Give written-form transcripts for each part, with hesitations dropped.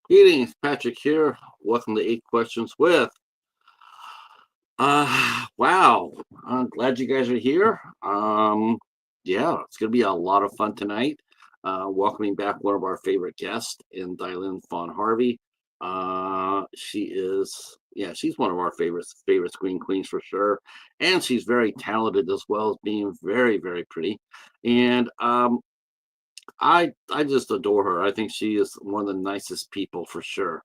Greetings, Patrick here. Welcome to Eight Questions with. Wow. I'm glad you guys are here. Yeah, it's gonna be a lot of fun tonight. Welcoming back one of our favorite guests in Dilynn Fawn Harvey. She's one of our favorite screen queens for sure, and she's very talented as well as being very, very pretty. And I just adore her. I think she is one of the nicest people for sure.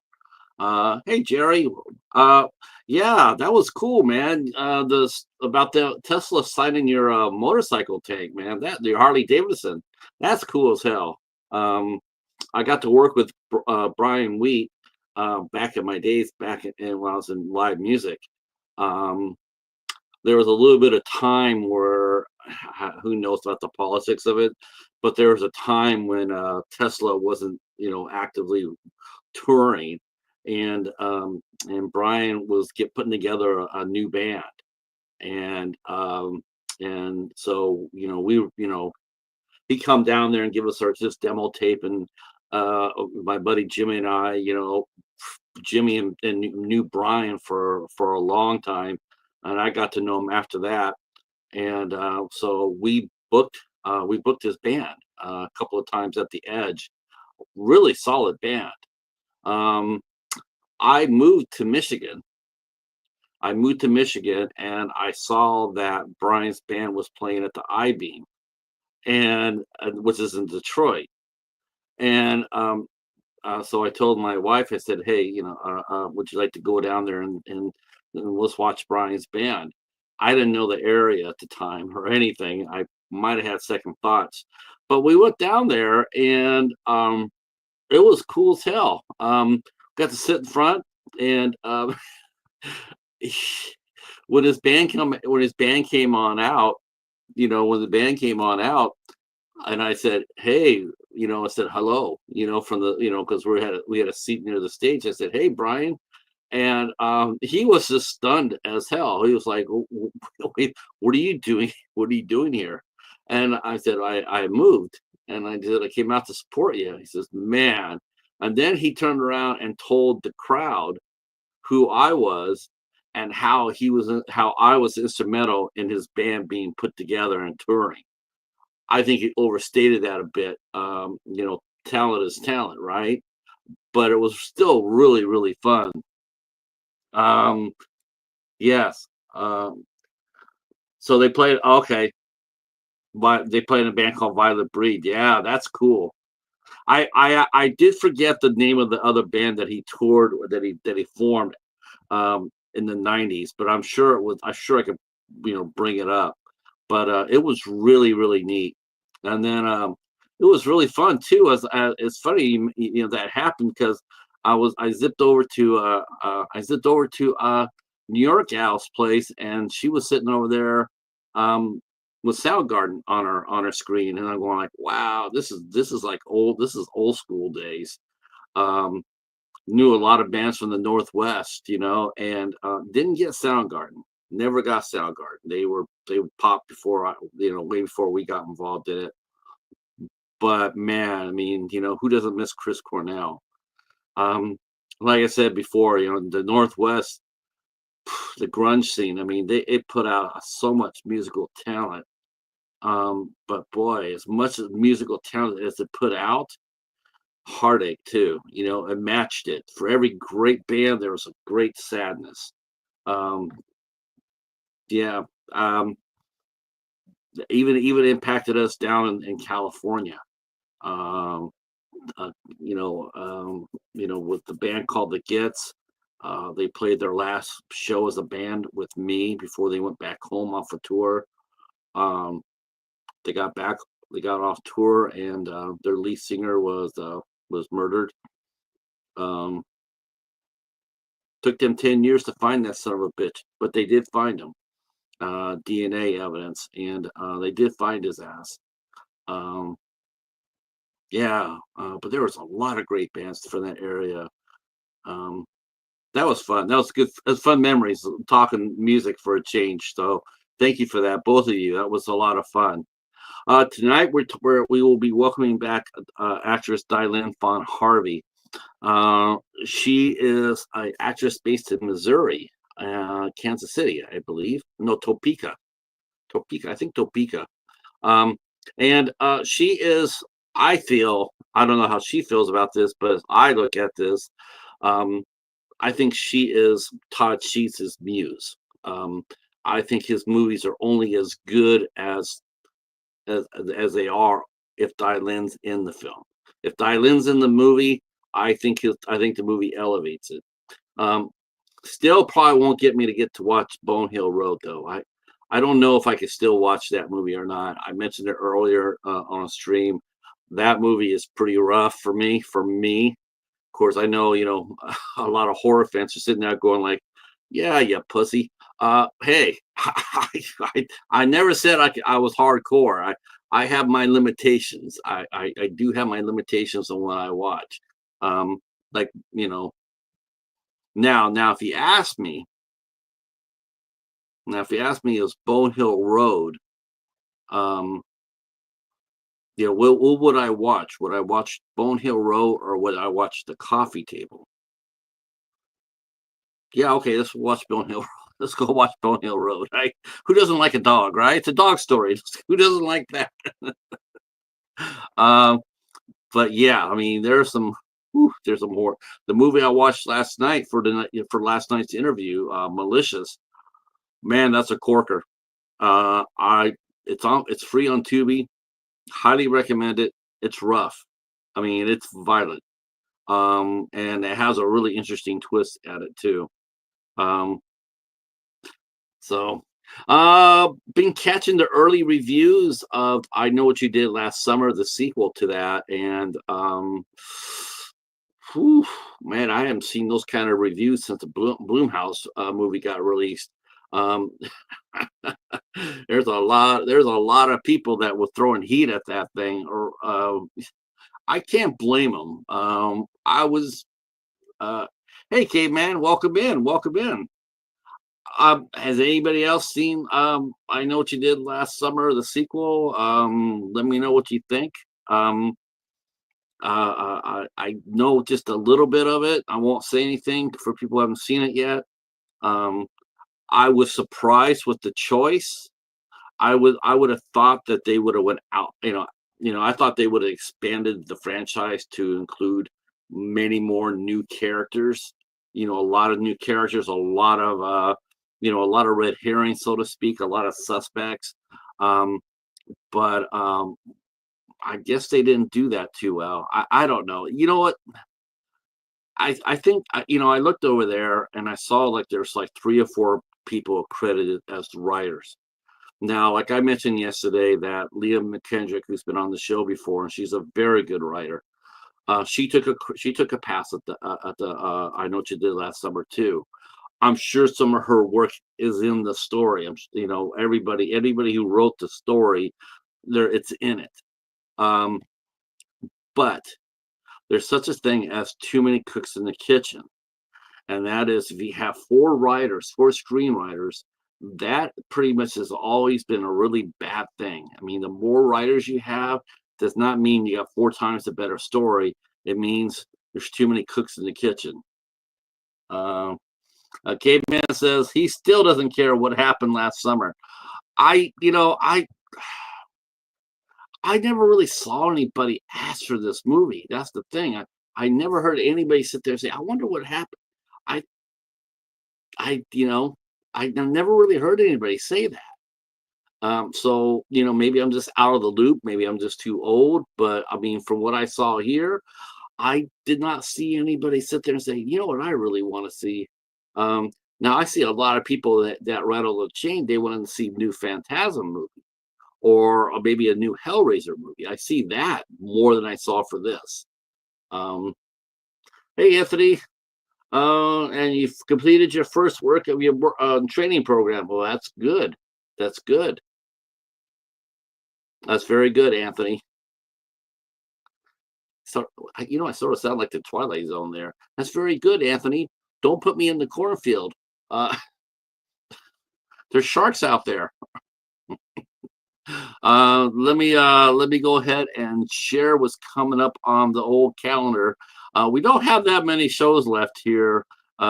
Hey Jerry, uh, yeah, that was cool, man. This about the Tesla signing your motorcycle tank, man. That your Harley Davidson, that's cool as hell. Um, I got to work with Brian Wheat back in my days, when I was in live music. Um, there was a little bit of time where who knows about the politics of it, but there was a time when Tesla wasn't, actively touring, and Brian was putting together a new band, and so he'd come down there and give us our just demo tape, and my buddy Jimmy and I, Jimmy and knew Brian for a long time, and I got to know him after that, and so we booked his band a couple of times at the Edge. Really solid band. Um, I moved to Michigan. I moved to Michigan and I saw that Brian's band was playing at the I Beam, and which is in Detroit. And so I told my wife, I said, "Hey, would you like to go down there and let's watch Brian's band?" I didn't know the area at the time or anything. I might have had second thoughts, but we went down there, and it was cool as hell. Got to sit in front, and when his band came on out, when the band came on out, and I said, "Hey," I said hello, from the, because we had a seat near the stage. I said, "Hey, Brian," and he was just stunned as hell. He was like, "Wait, what are you doing? What are you doing here?" And I said, "I moved, and I came out to support you." He says, "Man," and then he turned around and told the crowd who I was and how I was instrumental in his band being put together and touring. I think he overstated that a bit. Talent is talent, right? But it was still really, really fun. Um, yes. So they played. Okay, but they played in a band called Violet Breed. Yeah, that's cool. I did forget the name of the other band that he toured, or that he formed in the '90s, but I'm sure it was. I'm sure I could, bring it up. But it was really, really neat. And then it was really fun too. It's funny, that happened because I zipped over to New York Al's place, and she was sitting over there um, with Soundgarden on her screen, and I'm going like, wow, this is like old school days. Um, Knew a lot of bands from the Northwest, and didn't get Soundgarden. Never got Soundgarden. They popped before way before we got involved in it. But man, I mean, who doesn't miss Chris Cornell? Um, like I said before, the Northwest, the grunge scene. I mean, it put out so much musical talent. But boy, as much as musical talent as it put out, heartache too. It matched it. For every great band, there was a great sadness. Um, yeah. Um, even impacted us down in California. Um, uh, with the band called the Gits. They played their last show as a band with me before they went back home off a tour. Um, they got back, they got off tour, and their lead singer was murdered. Um, Took them 10 years to find that son of a bitch, but they did find him. DNA evidence, and they did find his ass. Um, yeah, but there was a lot of great bands from that area. Um, that was fun. That was good. It was fun memories talking music for a change. So thank you for that, both of you. That was a lot of fun. Tonight we will be welcoming back actress Dilynn Fawn Harvey. She is an actress based in Missouri, Kansas City, I believe. No, Topeka. Topeka, I think Topeka. Um, and she is, I feel, I don't know how she feels about this, but as I look at this, um, I think she is Todd Sheets' muse. Um, I think his movies are only as good as they are if Dylan's in the film. If Dylan's in the movie, I think the movie elevates it. Um, Still probably won't get me to get to watch Bone Hill Road though. I don't know if I could still watch that movie or not. I mentioned it earlier on a stream. That movie is pretty rough for me. For me, of course, I know a lot of horror fans are sitting there going like, "Yeah, you pussy." Hey, I never said I was hardcore. I have my limitations. I do have my limitations on what I watch. Um, like now if you ask me, is Bone Hill Road, um, what would I watch? Would I watch Bone Hill Road or would I watch The Coffee Table? Yeah, okay, let's watch Bone Hill. Let's go watch Bone Hill Road. Right? Who doesn't like a dog, right? It's a dog story. Who doesn't like that? Um, but yeah, I mean, there's some more. The movie I watched last night for last night's interview, Malicious. Man, that's a corker. I it's free on Tubi. Highly recommend it. It's rough. I mean, it's violent. And it has a really interesting twist at it too. Um, so been catching the early reviews of I Know What You Did Last Summer, the sequel to that, and whew, man, I haven't seen those kind of reviews since the Bloomhouse movie got released. Um, there's a lot of people that were throwing heat at that thing, or I can't blame them. I was, uh, hey, caveman, welcome in, welcome in. Has anybody else seen I Know What You Did Last Summer, the sequel? Let me know what you think. I know just a little bit of it. I won't say anything for people who haven't seen it yet. Um, I was surprised with the choice. I would have thought that they would have went out. I thought they would have expanded the franchise to include many more new characters. A lot of new characters, a lot of red herrings, so to speak, a lot of suspects. Um, but I guess they didn't do that too well. I don't know. You know what? I think I looked over there and I saw like there's like 3 or 4 people credited as writers. Now, like I mentioned yesterday, that Leah McKendrick, who's been on the show before, and she's a very good writer. She took a pass at the I Know What You Did Last Summer too. I'm sure some of her work is in the story. Everybody who wrote the story, it's in it. Um, but there's such a thing as too many cooks in the kitchen. And that is if you have 4 writers, 4 screenwriters, that pretty much has always been a really bad thing. I mean, the more writers you have does not mean you have 4 times a better story. It means there's too many cooks in the kitchen. Uh, Caveman says he still doesn't care what happened last summer. I, you know, I never really saw anybody ask for this movie. That's the thing. I never heard anybody sit there and say, "I wonder what happened." I I you know I never really heard anybody say that. So maybe I'm just out of the loop. Maybe I'm just too old. But I mean, from what I saw here, I did not see anybody sit there and say, "You know what? I really want to see." Um, Now I see a lot of people that rattle the chain. They want to see new Phantasm movie or maybe a new Hellraiser movie. I see that more than I saw for this. Um, hey, Anthony. And you've completed your first work of your training program. Well, that's good. That's good. That's very good, Anthony. So, I sort of sound like the Twilight Zone there. That's very good, Anthony. Don't put me in the cornfield. Uh, there's sharks out there. Let me go ahead and share what's coming up on the old calendar. We don't have that many shows left here. We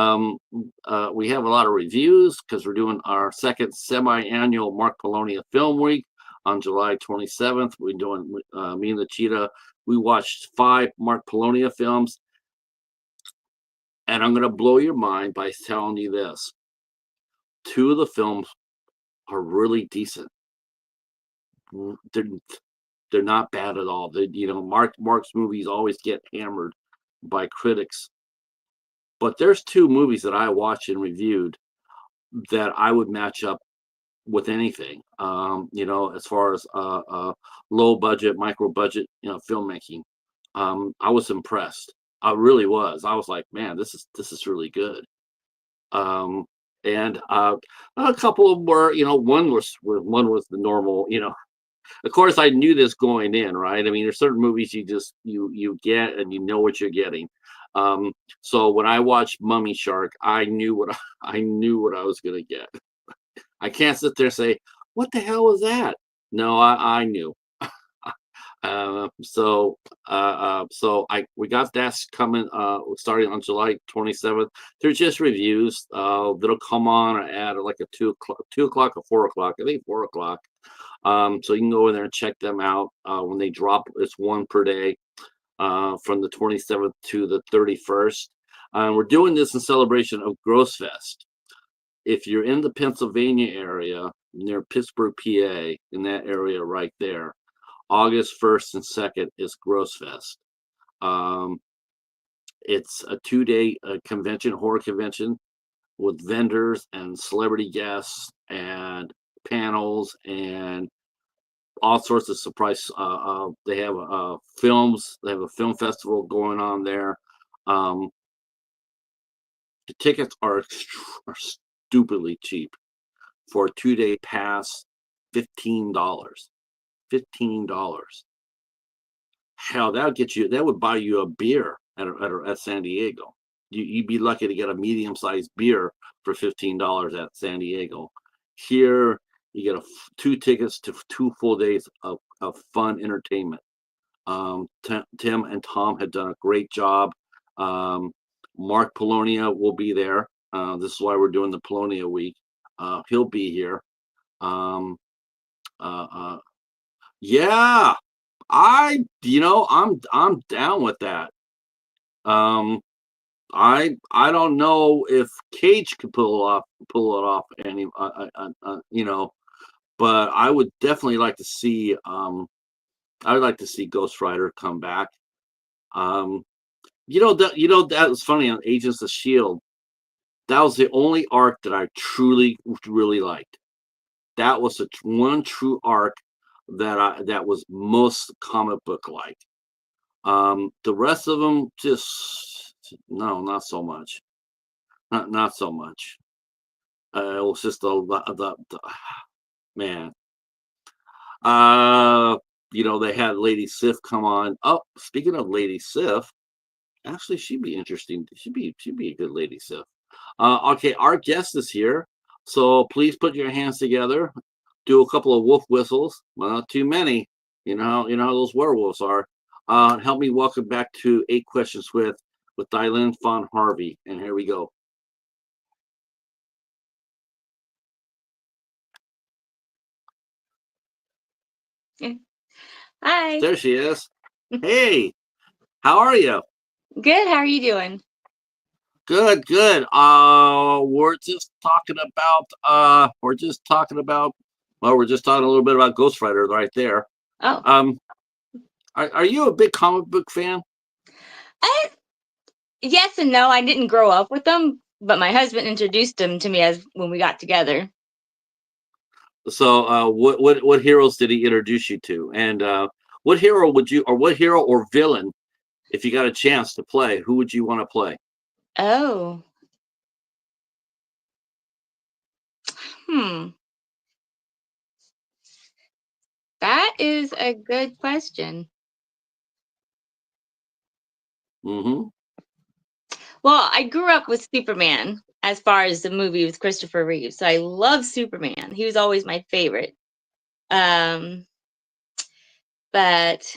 have a lot of reviews because we're doing our second semi-annual Mark Polonia Film Week on July 27th. We're doing me and the Cheetah. We watched 5 Mark Polonia films, and I'm going to blow your mind by telling you this: 2 of the films are really decent. They're they're not bad at all. Mark's movies always get hammered by critics, but there's 2 movies that I watched and reviewed that I would match up with anything. As far as low budget, micro budget, filmmaking. I was impressed. I really was. I was like, man, this is really good. Um, and a couple of them were, one was the normal, of course, I knew this going in, right? I mean, there's certain movies you get and you know what you're getting. So when I watched Mummy Shark, I knew what I knew what I was gonna get. I can't sit there and say, "What the hell was that?" No, I knew. So we got that coming starting on July 27th. They're just reviews that'll come on at like a 2 o'clock or 4 o'clock. I think 4 o'clock. So you can go in there and check them out when they drop. It's one per day from the 27th to the 31st. We're doing this in celebration of Gross Fest. If you're in the Pennsylvania area near Pittsburgh, PA, in that area right there, August 1st and 2nd is Gross Fest. It's a 2-day convention, horror convention, with vendors and celebrity guests and panels and all sorts of surprise. They have films. They have a film festival going on there. The tickets are stupidly cheap for a 2-day pass. $15. $15. Hell, that would get you. That would buy you a beer at San Diego. You'd be lucky to get a medium-sized beer for $15 at San Diego. Here, you get 2 tickets to 2 full days of fun entertainment. Tim and Tom had done a great job. Mark Polonia will be there. This is why we're doing the Polonia week. He'll be here. Yeah, I'm down with that. I don't know if Cage could pull it off any but I would definitely like to see I would like to see Ghost Rider come back. Um that was funny on Agents of Shield. That was the only arc that I truly really liked. That was the one true arc that was most comic book like. The rest of them just no, not so much. Not so much. It was just the man. They had Lady Sif come on. Oh, speaking of Lady Sif, actually, she'd be interesting. She'd be a good Lady Sif. Okay, our guest is here, so please put your hands together. Do a couple of wolf whistles. Well, not too many. You know how those werewolves are. Help me welcome back to 8 Questions with Dilynn Fawn Harvey. And here we go. Hi. There she is. Hey, how are you? Good. How are you doing? Good, good. We're just talking a little bit about Ghost Rider right there. Oh, Um, are you a big comic book fan? I, yes and no. I didn't grow up with them, but my husband introduced them to me as when we got together. So, what heroes did he introduce you to? And what hero or villain, if you got a chance to play, who would you want to play? Oh, hmm. That is a good question. Mm-hmm. Well, I grew up with Superman as far as the movie with Christopher Reeve. So I love Superman. He was always my favorite. Um, but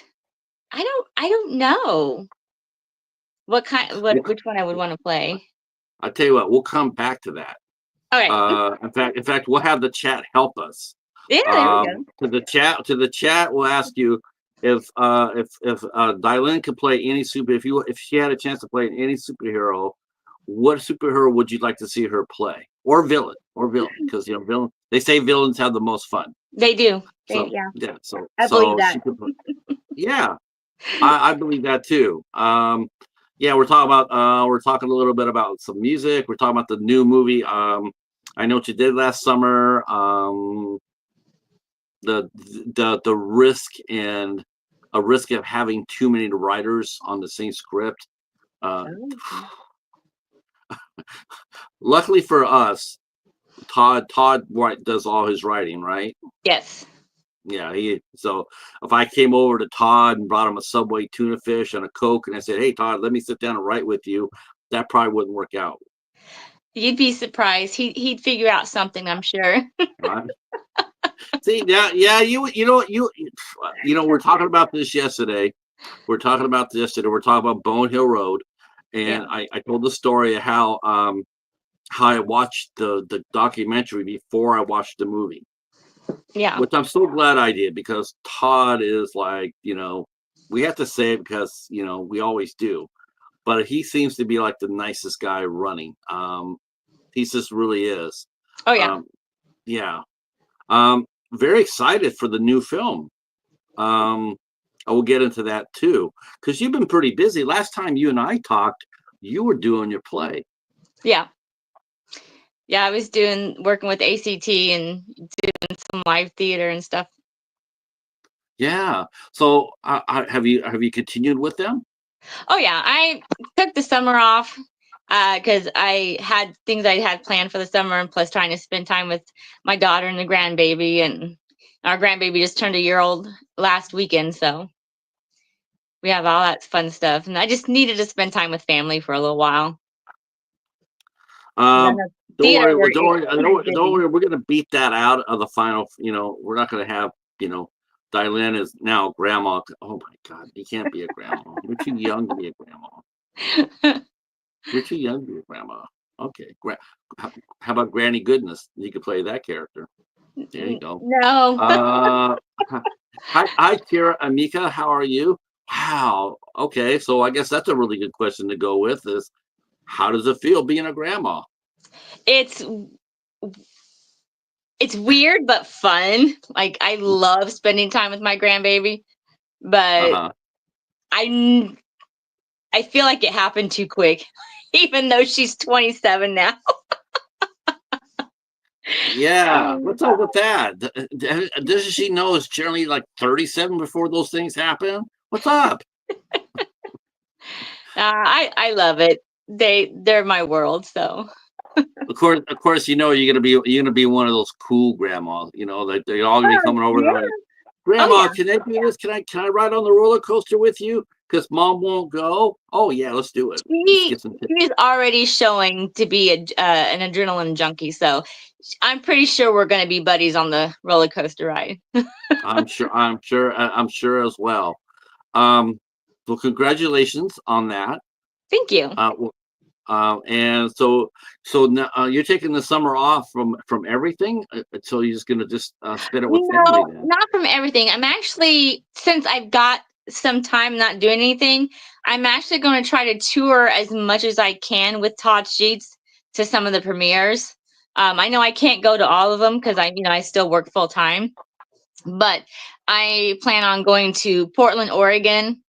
I don't know which one I would want to play. I tell you what, we'll come back to that. Okay. In fact, we'll have the chat help us. Yeah, there we go. To the chat, we'll ask you if Dilynn could play any if she had a chance to play any superhero, what superhero would you like to see her play, or villain, because villain, they say villains have the most fun. They do. So yeah. so I believe that. she could play, yeah, I believe that too. Yeah, we're talking a little bit about some music. We're talking about the new movie. I Know What You Did Last Summer. The risk and a risk of having too many writers on the same script. Luckily for us, Todd does all his writing, right? Yes. Yeah, so if I came over to Todd and brought him a Subway tuna fish and a Coke and I said, "Hey Todd, let me sit down and write with you," that probably wouldn't work out. You'd be surprised. He'd figure out something, I'm sure. Right? See, yeah, we're talking about this yesterday. We're talking about Bone Hill Road, and I told the story of how I watched the documentary before I watched the movie. Yeah. Which I'm so glad I did, because Todd is like, we have to say it because, we always do, but he seems to be like the nicest guy running. He just really is. Oh, yeah. Yeah. Very excited for the new film. I will get into that too, because you've been pretty busy. Last time you and I talked, you were doing your play. Yeah. Yeah, I was working with ACT and doing some live theater and stuff. Yeah. So have you continued with them? Oh yeah, I took the summer off because I had things I had planned for the summer, and plus trying to spend time with my daughter and the grandbaby. And our grandbaby just turned a year old last weekend, so we have all that fun stuff. And I just needed to spend time with family for a little while. Don't worry. We're going to beat that out of the final. We're not going to have, Dilynn is now grandma. Oh my God, you can't be a grandma. You're too young to be a grandma. You're too young to be a grandma. Okay. How about Granny Goodness? You could play that character. There you go. No. Hi, Kira Amika. How are you? Wow. Okay. So I guess that's a really good question to go with is, how does it feel being a grandma? It's weird but fun. Like, I love spending time with my grandbaby, but I feel like it happened too quick, even though she's 27 now. Yeah, what's up with that? Doesn't she know it's generally like 37 before those things happen? What's up? I love it. They're my world. So of course, you're gonna be one of those cool grandmas. Like they're all gonna be coming over. Like, Grandma, can I do this? Can I ride on the roller coaster with you? Because Mom won't go. Oh yeah, let's do it. She's already showing to be an adrenaline junkie, so I'm pretty sure we're going to be buddies on the roller coaster ride. I'm sure as well. Well, congratulations on that. Thank you. And so now, you're taking the summer off from everything, so you're just gonna spend it with family then? Not from everything. I'm actually, since I've got some time not doing anything, I'm actually going to try to tour as much as I can with Todd Sheets to some of the premieres. I know I can't go to all of them because I still work full time, but I plan on going to Portland, Oregon,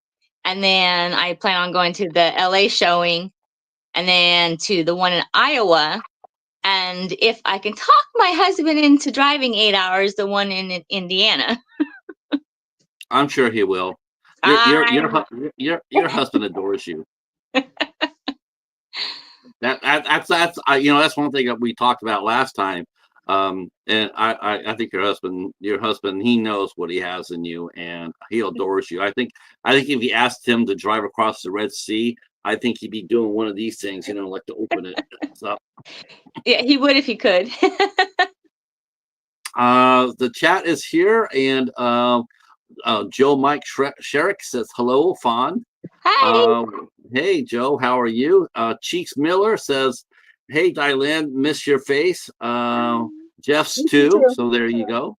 and then I plan on going to the LA showing, and then to the one in Iowa. And if I can talk my husband into driving 8 hours, the one in Indiana. I'm sure he will. Your husband adores you. That's one thing that we talked about last time. And I think your husband, he knows what he has in you, and he adores you. I think if you asked him to drive across the Red Sea, I think he'd be doing one of these things, like to open it. So yeah, he would if he could. The chat is here, and Joe Mike Sherrick says hello, Fawn. Hi. Hey, Joe, how are you? Cheeks Miller says, hey, Dilynn, miss your face. Jeff's Me too. too. So there you go.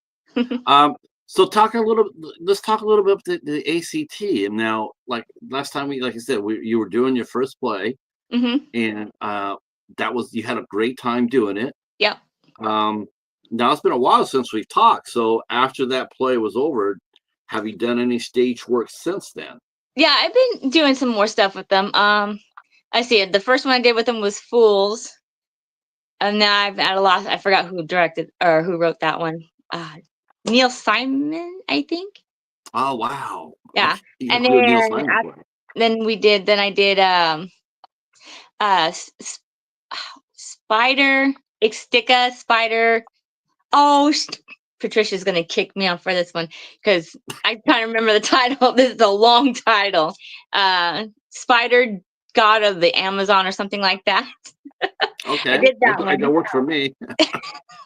So let's talk a little bit about the ACT. And now, like last time like I said, you were doing your first play, and you had a great time doing it. Yep. Now it's been a while since we've talked. So after that play was over, have you done any stage work since then? Yeah, I've been doing some more stuff with them. I see it. The first one I did with them was Fools. And now I've had a lot. I forgot who directed or who wrote that one. Neil Simon, I think. Oh wow! Yeah, Okay. You and got to do Neil Simon play. then I did Spider Ixtica Spider. Oh, Patricia's gonna kick me off for this one because I can't remember the title. This is a long title. Spider God of the Amazon or something like that. Okay, I did that one. That worked for me.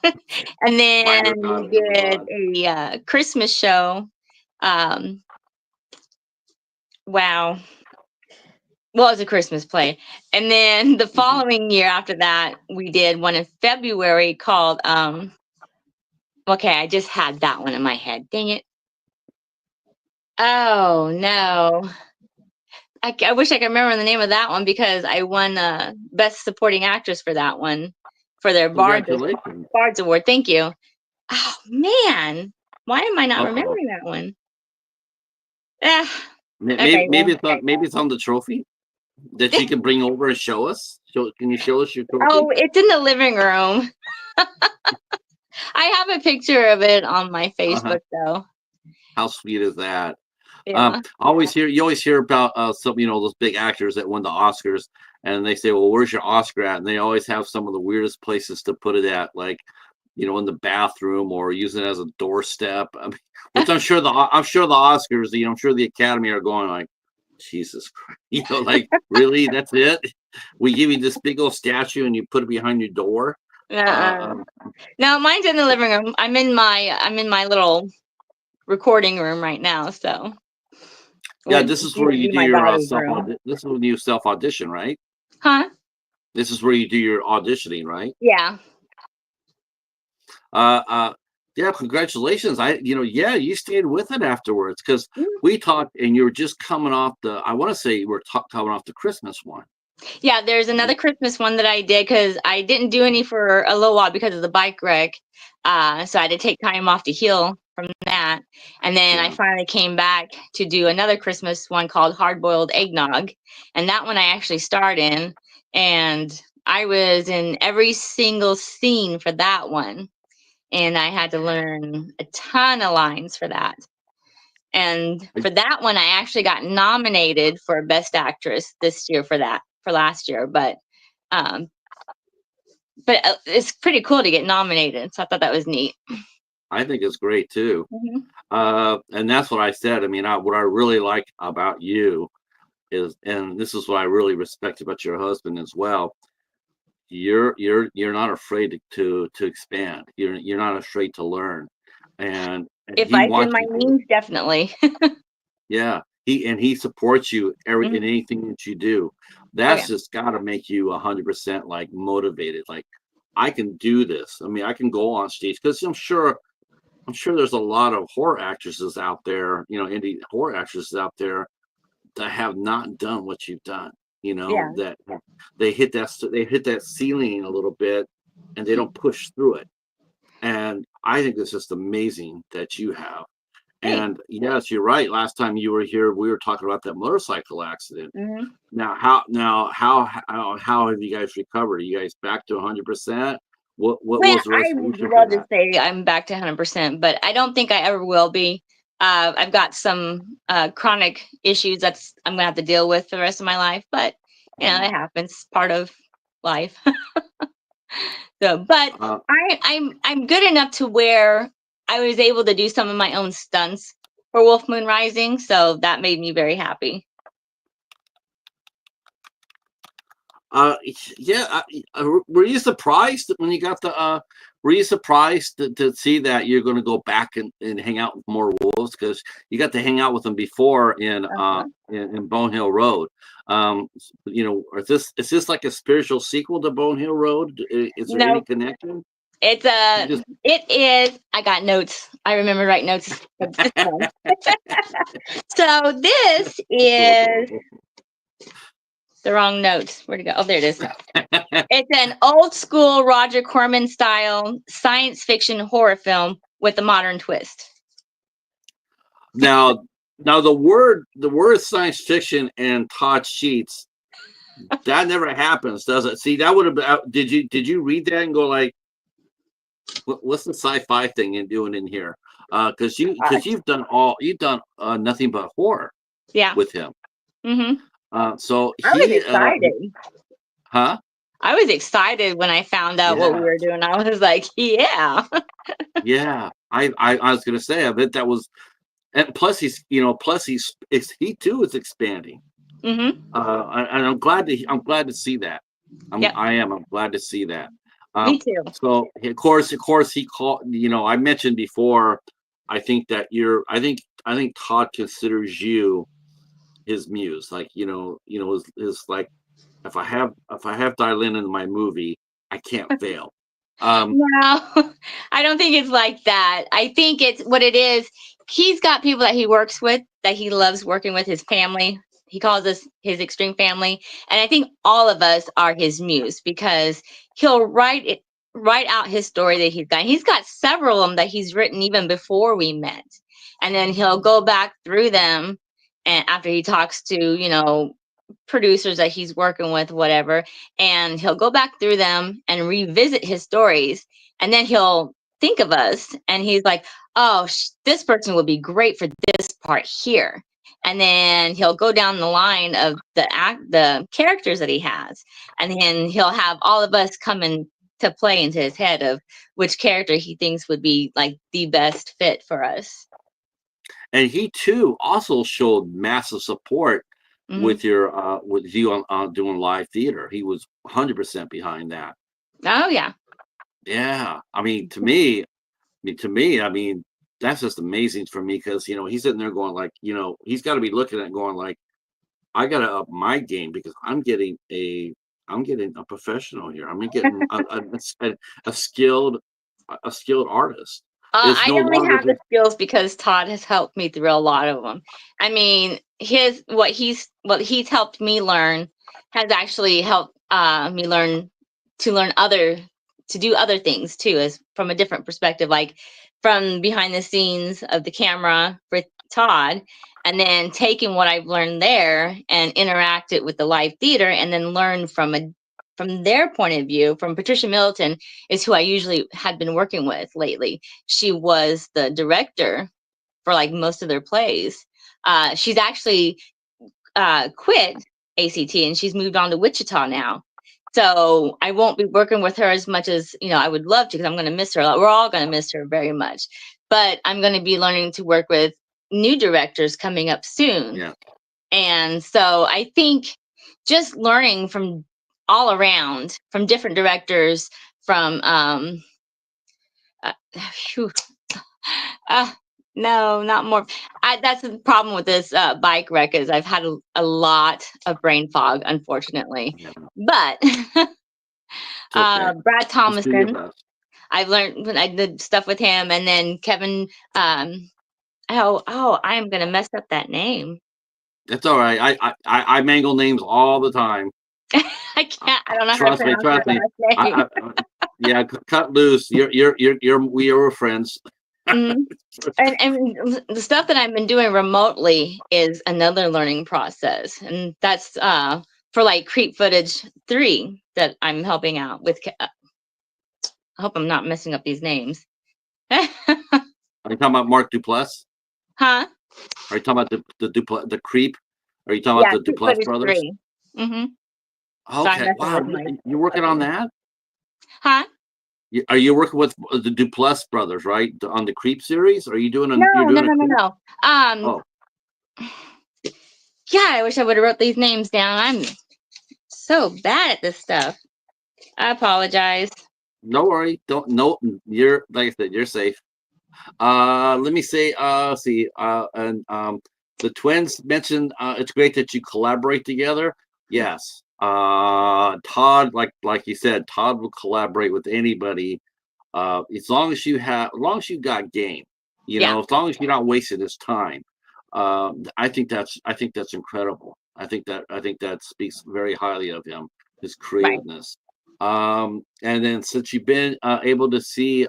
And then we did a Christmas show. Wow. Well, it was a Christmas play. And then the following year after that, we did one in February called okay, I just had that one in my head. Dang it. Oh no. I wish I could remember the name of that one because I won Best Supporting Actress for that one for their Bards Award. Thank you. Oh man. Why am I not remembering that one? Maybe it's on the trophy that you can bring over and show us. Can you show us your trophy? Oh, it's in the living room. I have a picture of it on my Facebook though. How sweet is that? Yeah. You always hear about some, those big actors that won the Oscars, and they say, well, where's your Oscar at? And they always have some of the weirdest places to put it at, like, in the bathroom or using it as a doorstep. I mean, which I'm sure the Oscars, I'm sure the Academy are going like, Jesus Christ, like, really, that's it? We give you this big old statue and you put it behind your door? No, mine's in the living room. I'm in my little recording room right now, so. Yeah, this is where you do your this is when you self audition, right? Huh? This is where you do your auditioning, right? Yeah. Yeah, congratulations. You stayed with it afterwards because we talked and you were just coming off I want to say you were coming off the Christmas one. Yeah, there's another Christmas one that I did because I didn't do any for a little while because of the bike wreck. So I had to take time off to heal from that. And then I finally came back to do another Christmas one called Hard Boiled Eggnog. And that one I actually starred in. And I was in every single scene for that one. And I had to learn a ton of lines for that. And for that one, I actually got nominated for Best Actress this year for last year. But it's pretty cool to get nominated. So I thought that was neat. I think it's great too. And that's what I said. I mean, what I really like about you is, and this is what I really respect about your husband as well. You're not afraid to expand. You're not afraid to learn. And if I send my means, definitely. Yeah. He supports you in anything that you do. That's just got to make you 100% like motivated. Like, I can do this. I mean, I can go on stage because I'm sure there's a lot of horror actresses out there, indie horror actresses out there that have not done what you've done. That they hit that ceiling a little bit and they don't push through it. And I think it's just amazing that you have. And yes, you're right. Last time you were here, we were talking about that motorcycle accident. Now, how have you guys recovered? Are you guys back to 100%? What was the resolution? I would love to say I'm back to 100%, but I don't think I ever will be. I've got some chronic issues that I'm gonna have to deal with for the rest of my life, but that happens. It's part of life. So, but I'm good enough to where I was able to do some of my own stunts for Wolf Moon Rising, so that made me very happy. Uh, yeah. Were you surprised when you got the? Were you surprised to see that you're going to go back and hang out with more wolves because you got to hang out with them before in Bone Hill Road? You know, is this like a spiritual sequel to Bone Hill Road? Is there any No, connection? it's You just it is. I got notes. I remember writing notes of this one. So this is the wrong note. Where'd it go? Oh, there it is. It's an old school Roger Corman style science fiction horror film with a modern twist. now the word science fiction and Todd Sheets, that never happens, does it? See, that would have been. Did you read that and go like, what's the sci-fi thing you're doing in here? Because you've done nothing but horror Yeah. with him. Mm-hmm. So I was excited. Huh? I was excited when I found out what we were doing. I was like, yeah. Yeah. I was gonna say, I bet that was, and plus he too is expanding. Mm-hmm. And I'm glad to see that. I'm Yep. glad to see that. Me too. So of course he called. I mentioned before. I think Todd considers you his muse. Like his like, if I have Dilynn in my movie, I can't fail. No, I don't think it's like that. I think it's what it is. He's got people that he works with that he loves working with, his family. He calls us his extreme family. And I think all of us are his muse because he'll write out his story that he's got. He's got several of them that he's written even before we met. And then he'll go back through them and after he talks to, producers that he's working with, whatever, and he'll go back through them and revisit his stories. And then he'll think of us and he's like, oh, this person would be great for this part here. And then he'll go down the line of the characters that he has. And then he'll have all of us come in to play into his head of which character he thinks would be like the best fit for us. And he too also showed massive support with you on doing live theater. He was 100% behind that. Oh yeah. Yeah. I mean, to me, that's just amazing for me because he's sitting there going like, he's got to be looking at it going like, I got to up my game because I'm getting a professional here. I'm getting a skilled artist. It's I no only longer have the just, skills because Todd has helped me through a lot of them. I mean, what he's helped me learn has actually helped me learn to do other things too, as from a different perspective, like from behind the scenes of the camera with Todd, and then taking what I've learned there and interact it with the live theater, and then learn from their point of view. From Patricia Middleton is who I usually had been working with lately. She was the director for like most of their plays. She's actually quit ACT and she's moved on to Wichita now. So I won't be working with her as much as I would love to because I'm going to miss her. We're all going to miss her very much. But I'm going to be learning to work with new directors coming up soon. yeah. And so I think just learning from all around, from different directors, from phew, no, not more. That's the problem with this bike wreck is I've had a lot of brain fog, unfortunately. Yeah. But Okay. Brad Just do your Thomason, best. I've learned when I did stuff with him, and then Kevin. I am gonna mess up that name. That's all right. I mangle names all the time. I can't. I don't know how to Trust me. pronounce your last name. Yeah, cut loose. We are friends. Mhm. And the stuff that I've been doing remotely is another learning process, and that's for like Creep Footage 3 that I'm helping out with. I hope I'm not messing up these names. Are you talking about Mark Duplass? Huh? Are you talking about the Creep? Are you talking about the Creep Duplass Footage brothers? 3. Mm-hmm. Okay. Wow. You're working on that? Huh? Are you working with the Duplass brothers, right? On the Creep series? Are you doing No. Oh. Yeah, I wish I would have wrote these names down. I'm so bad at this stuff. I apologize. No worry. Don't. No, you're like I said. You're safe. Let me say. See. And the twins mentioned. It's great that you collaborate together. Yes. Todd, like you said, Todd will collaborate with anybody. As long as you got game. Yeah. As long as you're not wasting his time. I think that's incredible. I think that speaks very highly of him, his Right. creativeness. And then since you've been able to see,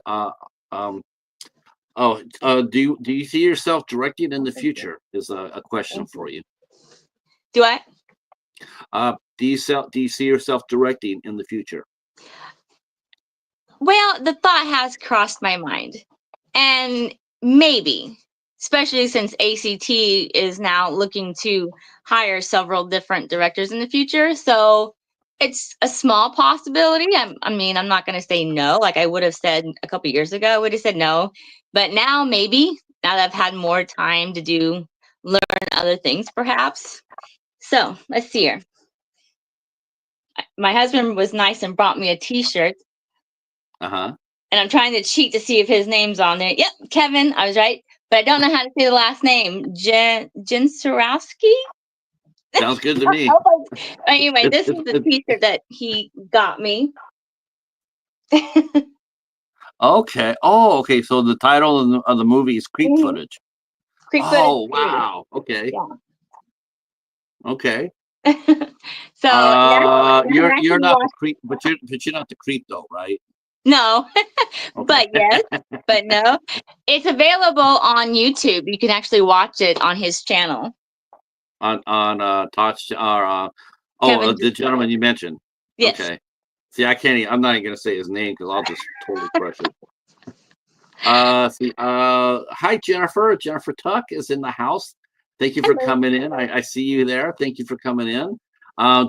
do you see yourself directing in the future? Is a question for you. Do I? Do you see yourself directing in the future? Well, the thought has crossed my mind. And maybe, especially since ACT is now looking to hire several different directors in the future. So it's a small possibility. I'm not going to say no. Like I would have said a couple years ago, I would have said no. But now, maybe, now that I've had more time to learn other things, perhaps. So let's see here. My husband was nice and brought me a T-shirt, Uh-huh. and I'm trying to cheat to see if his name's on there. Yep, Kevin, I was right, but I don't know how to say the last name. Jensurowski? Sounds good to me. Anyway, It's this is it's the it, T-shirt that he got me. okay. Oh, okay. So the title of the movie is Creep Mhm. Footage. Creek footage Oh, too. wow. Okay. Yeah. Okay. So I'm You're actually not the watching. creep, but you're not the creep though, right? No, Okay. but yes, but no. It's available on YouTube. You can actually watch it on his channel. On Touch or Kevin, the gentleman you mentioned. yes. Okay. See, I can't. I'm not even gonna say his name because I'll just totally crush it. See. Hi, Jennifer. Jennifer Tuck is in the house. Thank you for Hello. coming in. I see you there. Thank you for coming in.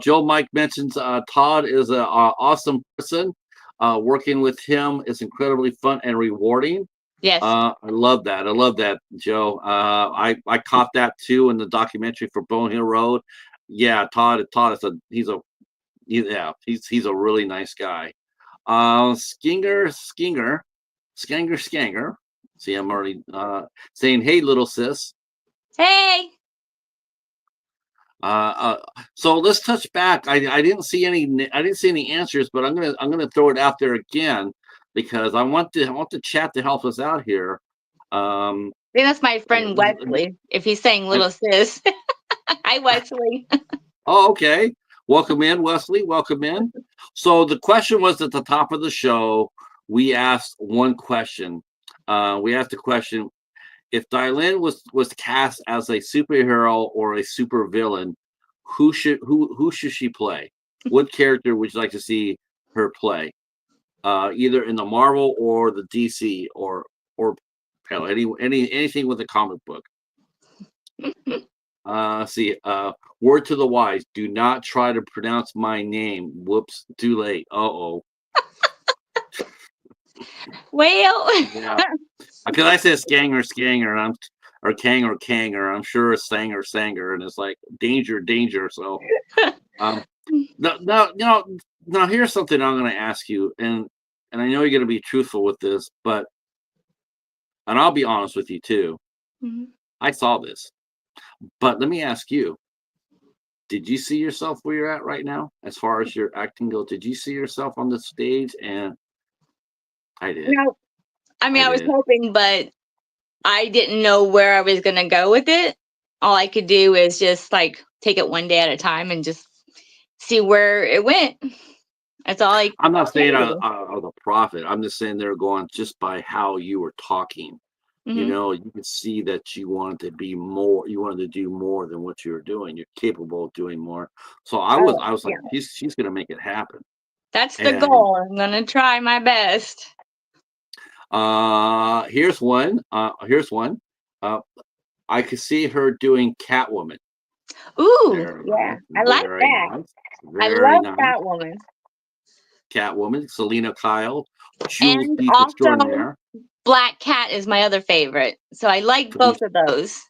Joe Mike mentions Todd is a awesome person. Working with him is incredibly fun and rewarding. Yes. I love that. I love that, Joe. I caught that too in the documentary for Bone Hill Road. Yeah, Todd is he's a really nice guy. Skinger. See, I'm already saying, "Hey, little sis." Hey. So let's touch back. I didn't see any answers, but I'm gonna throw it out there again because I want the chat to help us out here. Um, I think that's my friend and, Wesley. If he's saying little sis. Hi, Wesley. oh, okay. Welcome in, Wesley. Welcome in. So the question was at the top of the show. We asked one question. We asked the question: if Dilynn was cast as a superhero or a supervillain, who should she play? What character would you like to see her play? Either in the Marvel or the DC or hell, anything with a comic book. See, word to the wise: do not try to pronounce my name. Whoops, too late. Uh-oh. Well, Yeah, because I said Skanger, and or Kanger. I'm sure it's Sanger, and it's like danger. So, um, now here's something I'm going to ask you, and I know you're going to be truthful with this, and I'll be honest with you too. Mhm. I saw this, but let me ask you: did you see yourself where you're at right now, as far as your acting goes? Did you see yourself on the stage? And I did. no, I I was did. hoping, but I didn't know where I was going to go with it. All I could do is just like take it one day at a time and just see where it went. That's all I I'm not saying can I was a prophet. I'm just saying they're going just by how you were talking. do. Hmm. You could see that you wanted to be more. You wanted to do more than what you were doing. You're capable of doing more. So I was, Oh, I was like, yeah. she's going to make it happen. That's the And goal. I'm going to try my best. here's one. Here's one. Uh, I could see her doing Catwoman. Ooh, Very yeah. nice. I like Very that. nice. I Very love nice. that woman. Catwoman. Selena Kyle. Jules And Thief also, Extraordinaire. Black Cat is my other favorite. So I like both of those.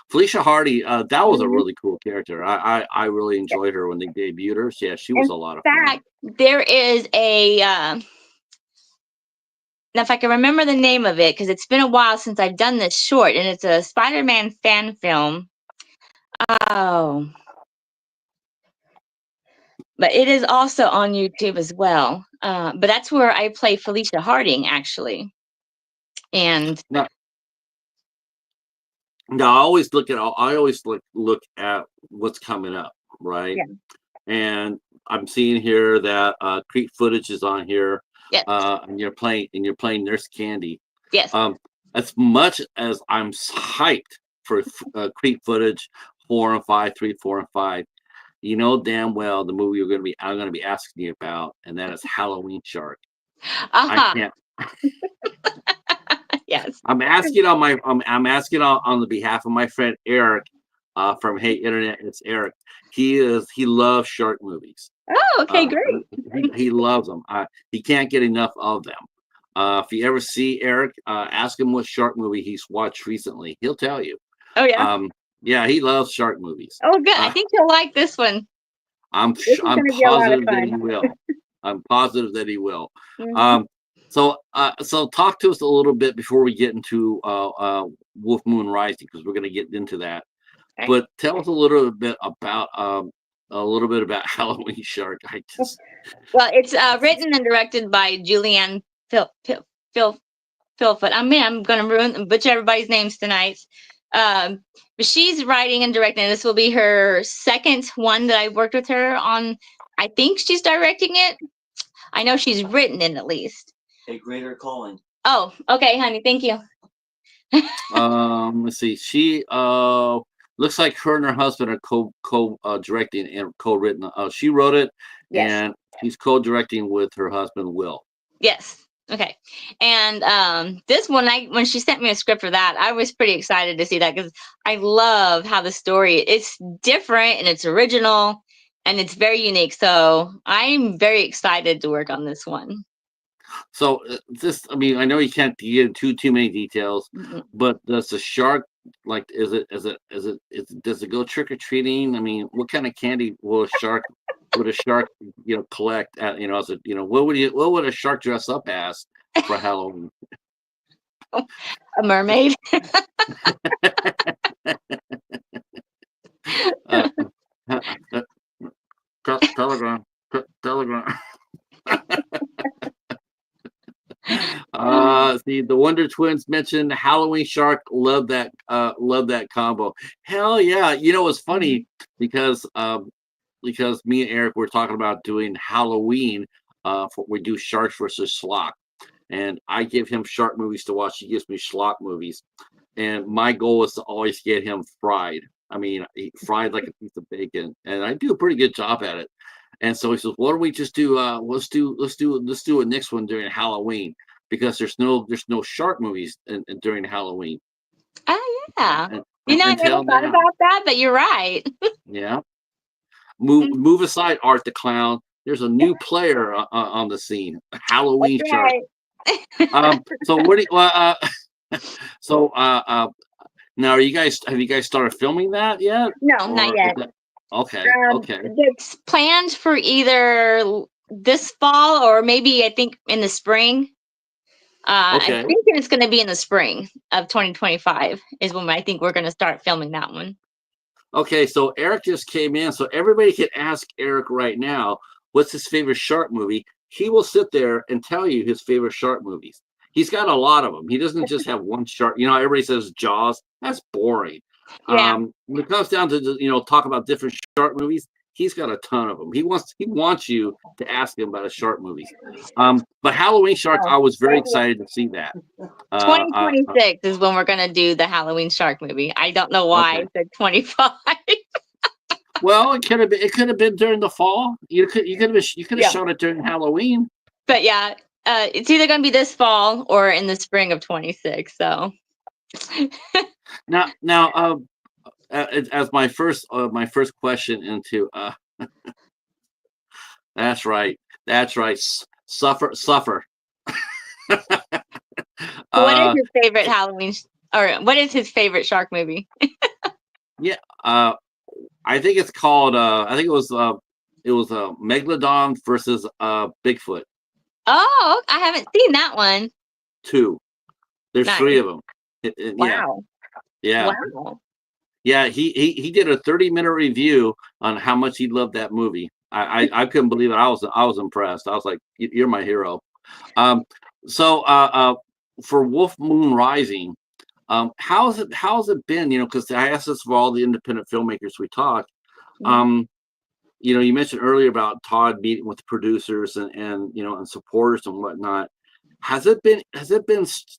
Felicia Hardy, that was a Mhm. really cool character. I really enjoyed her when they debuted her. Yeah, she was In a lot of fun. fact, there is a now if I can remember the name of it, because it's been a while since I've done this short, and it's a Spider-Man fan film. Oh, but it is also on YouTube as well. But that's where I play Felicia Harding actually, and Now, now I always look at what's coming up, right? yeah, And I'm seeing here that Creek footage is on here, yes, and you're playing Nurse Candy. yes. Um, as much as I'm hyped for Creek footage 4 and 5, 3, 4, and 5, you know damn well the movie I'm gonna be asking you about, and that is Halloween Shark. I Aha, can't. yes. I'm asking on the behalf of my friend Eric, from Hey Internet. It's Eric. He loves shark movies. Oh, okay, Uh, great. he loves them. He can't get enough of them. If you ever see Eric, ask him what shark movie he's watched recently. He'll tell you. Oh yeah. Yeah, he loves shark movies. Oh, good. I Uh, think you'll like this one. This is I'm going to be a lot of positive that he fun. will. I'm positive that he will. Mhm. Um, so talk to us a little bit before we get into Wolf Moon Rising, because we're going to get into that. Okay. But tell us a little bit about Halloween Shark. I just Well, it's written and directed by Julianne Phil Philfoot. I mean, I'm going to butcher everybody's names tonight. But she's writing and directing. This will be her second one that I've worked with her on. I think she's directing it. I know she's written it at least. A greater calling. Oh, okay, honey. Thank you. let's see. She looks like her and her husband are co directing and co-written. She wrote it, Yes. and she's co-directing with her husband Will. Yes. Okay. And this one, when she sent me a script for that, I was pretty excited to see that because I love how the story it's different and it's original and it's very unique. So I'm very excited to work on this one. So I mean, I know you can't give too many details, Mhm. but does the shark like does it go trick or treating? I mean, what kind of candy would a shark collect at, as a what would a shark dress up as for Halloween? A mermaid. uh, uh, Telegram, Telegram. See, the Wonder Twins mentioned Halloween Shark. Love that combo. Hell yeah! It's Mhm. funny because me and Eric were talking about doing Halloween. We do Sharks versus Schlock, and I give him shark movies to watch. He gives me schlock movies, and my goal is to always get him fried. I mean, fried like a piece of bacon, and I do a pretty good job at it. And so he says, "Why don't we just do? Let's do a next one during Halloween, because there's no shark movies during Halloween Oh yeah. and, I never until thought now. about that, but you're right. Yeah, move aside, Art the Clown. There's a new player on the scene, a That's Halloween shark. right. So what do you, so now have you guys started filming that yet, No, not or is yet. that okay? Okay. It's planned for either this fall or maybe I think in the spring. I'm Okay. thinking it's going to be in the spring of 2025 is when I think we're going to start filming that one. Okay, so Eric just came in, so everybody can ask Eric right now, what's his favorite shark movie? He will sit there and tell you his favorite shark movies. He's got a lot of them. He doesn't just have one shark. Everybody says Jaws. That's boring. Yeah. When it comes down to talk about different shark movies, he's got a ton of them. He wants you to ask him about his shark movies. But Halloween Shark, Oh, I was very excited to see that. Uh, uh, uh, 2026 is when we're going to do the Halloween shark movie. I don't know why I okay. said 25. Well, it could have been during the fall. You could have Yeah. shot it during Halloween. But yeah, it's either going to be this fall or in the spring of 26. So Now, as my first question into that's right, suffer. what is uh, his favorite Halloween or what is his favorite shark movie? Yeah, I think it's called. I think it was Megalodon versus Bigfoot Oh, I haven't seen that one. 2. There's Nice. 3 of them. Yeah, Wow. yeah, Wow. yeah. He did a 30-minute review on how much he loved that movie. I couldn't believe it. I was impressed. I was like, You're my hero." Um, so for Wolf Moon Rising, how's it been? You know, because I asked this of all the independent filmmakers we talked. Mhm. Um, you know, you mentioned earlier about Todd meeting with producers and you know and supporters and whatnot. Has it been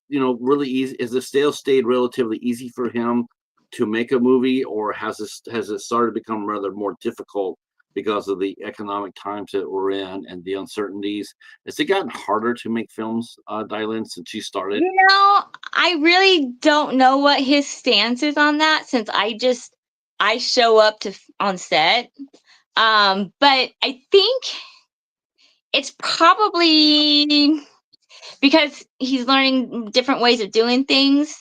you know really easy? Has the sale stayed relatively easy for him to make a movie, or has it started to become rather more difficult because of the economic times that we're in and the uncertainties? Has it gotten harder to make films, Dylan, since you started? I really don't know what his stance is on that since I show up on set. But I think it's probably because he's learning different ways of doing things.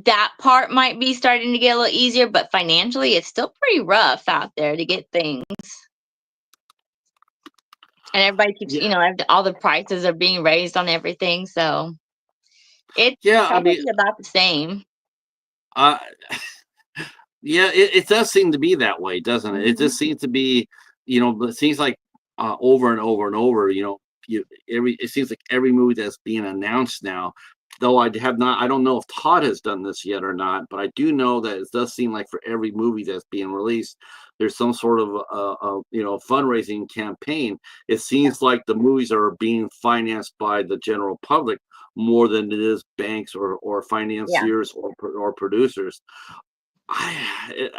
That part might be starting to get a little easier, but financially, it's still pretty rough out there to get things. And everybody keeps, Yeah, all the prices are being raised on everything. So it's yeah. I mean, probably about the same. uh, yeah, it does seem to be that way, doesn't it? It Mhm. just seems to be, you know, it seems like over and over and over, you know, it seems like every movie that's being announced now, though I don't know if Todd has done this yet or not, but I do know that it does seem like for every movie that's being released, there's some sort of you know fundraising campaign. It seems like the movies are being financed by the general public more than it is banks or Yeah. financiers or producers. I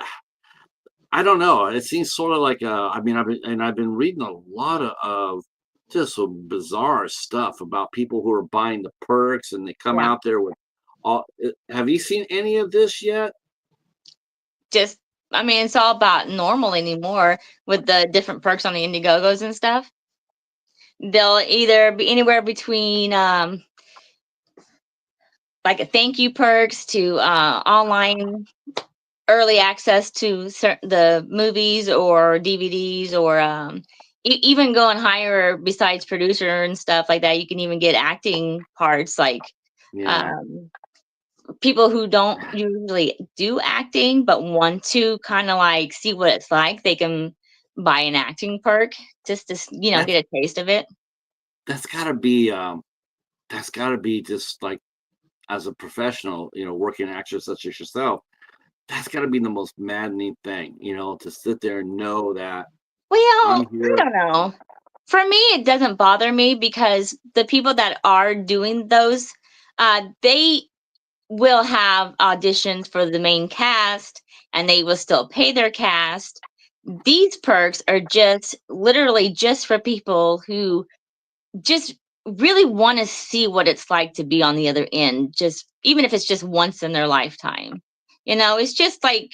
I don't know. It seems sort of like I mean, I've been reading a lot of just some bizarre stuff about people who are buying the perks and they come Yeah. out there with all. Have you seen any of this yet? Just, I mean, it's all about normal anymore with the different perks on the Indiegogos and stuff. They'll either be anywhere between like a thank you perks to online early access to the movies or DVDs or even going higher besides producer and stuff like that. You can even get acting parts like Yeah, um, people who don't usually do acting but want to kind of like see what it's like. They can buy an acting perk just to that's get a taste of it. that's gotta be that's gotta be just like as a professional, you know, working actor such as yourself. That's gotta be the most maddening thing, you know, to sit there and know that I'm Well, I here. don't know. For me, it doesn't bother me because the people that are doing those, they will have auditions for the main cast and they will still pay their cast. These perks are just literally just for people who just really want to see what it's like to be on the other end, just even if it's just once in their lifetime. It's just like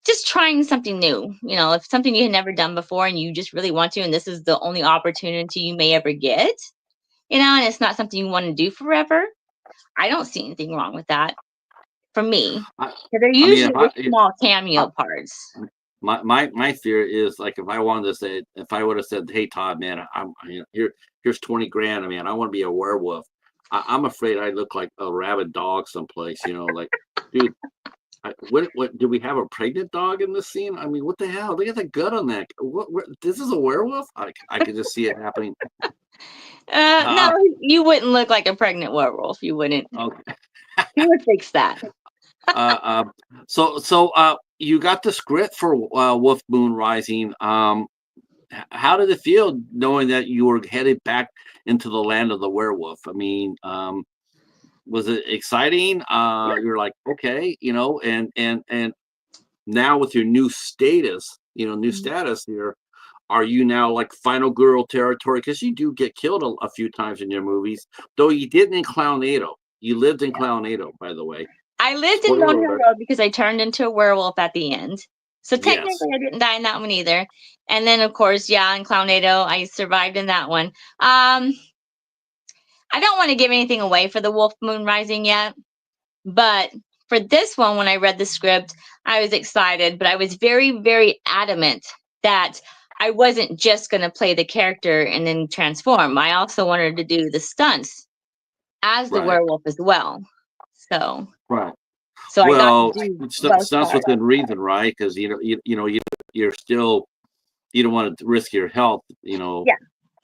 just trying something new. If something you had never done before and you just really want to, and this is the only opportunity you may ever get, and it's not something you want to do forever. I don't see anything wrong with that for me. I, 'Cause they're I mean, usually just small cameo parts. my fear is like if I wanted to say if I would have said, "Hey Todd, man, you know, here's 20 grand. I mean, I want to be a werewolf." I'm afraid I look like a rabid dog someplace. You know, like, dude, what do we have a pregnant dog in this scene? I mean, what the hell? Look at the gut on that. This is a werewolf? I could just see it happening. No, Uh, you wouldn't look like a pregnant werewolf. You wouldn't. okay. You would fix that. Uh, uh, you got the script for Wolf Moon Rising. How did it feel knowing that you were headed back into the land of the werewolf? I mean, was it exciting? You're like, okay, you know, and now with your new status, you know, new Mhm. status here, are you now like final girl territory? Because you do get killed a few times in your movies, though you didn't in Clownado. You lived in Clownado, by the way. I lived in One Spoiler Hill alert. Road because I turned into a werewolf at the end. So Yes. technically, I didn't die in that one either. And then, of course, yeah, in Clownado, I survived in that one. I don't want to give anything away for the Wolf Moon Rising yet, but for this one, when I read the script, I was excited, but I was very, very adamant that I wasn't just going to play the character and then transform. I also wanted to do the stunts as the Right. werewolf as well. So, Right. so I got to Well, do both stunts parts. within reason, right? Because you're still you don't want to risk your health, Yeah.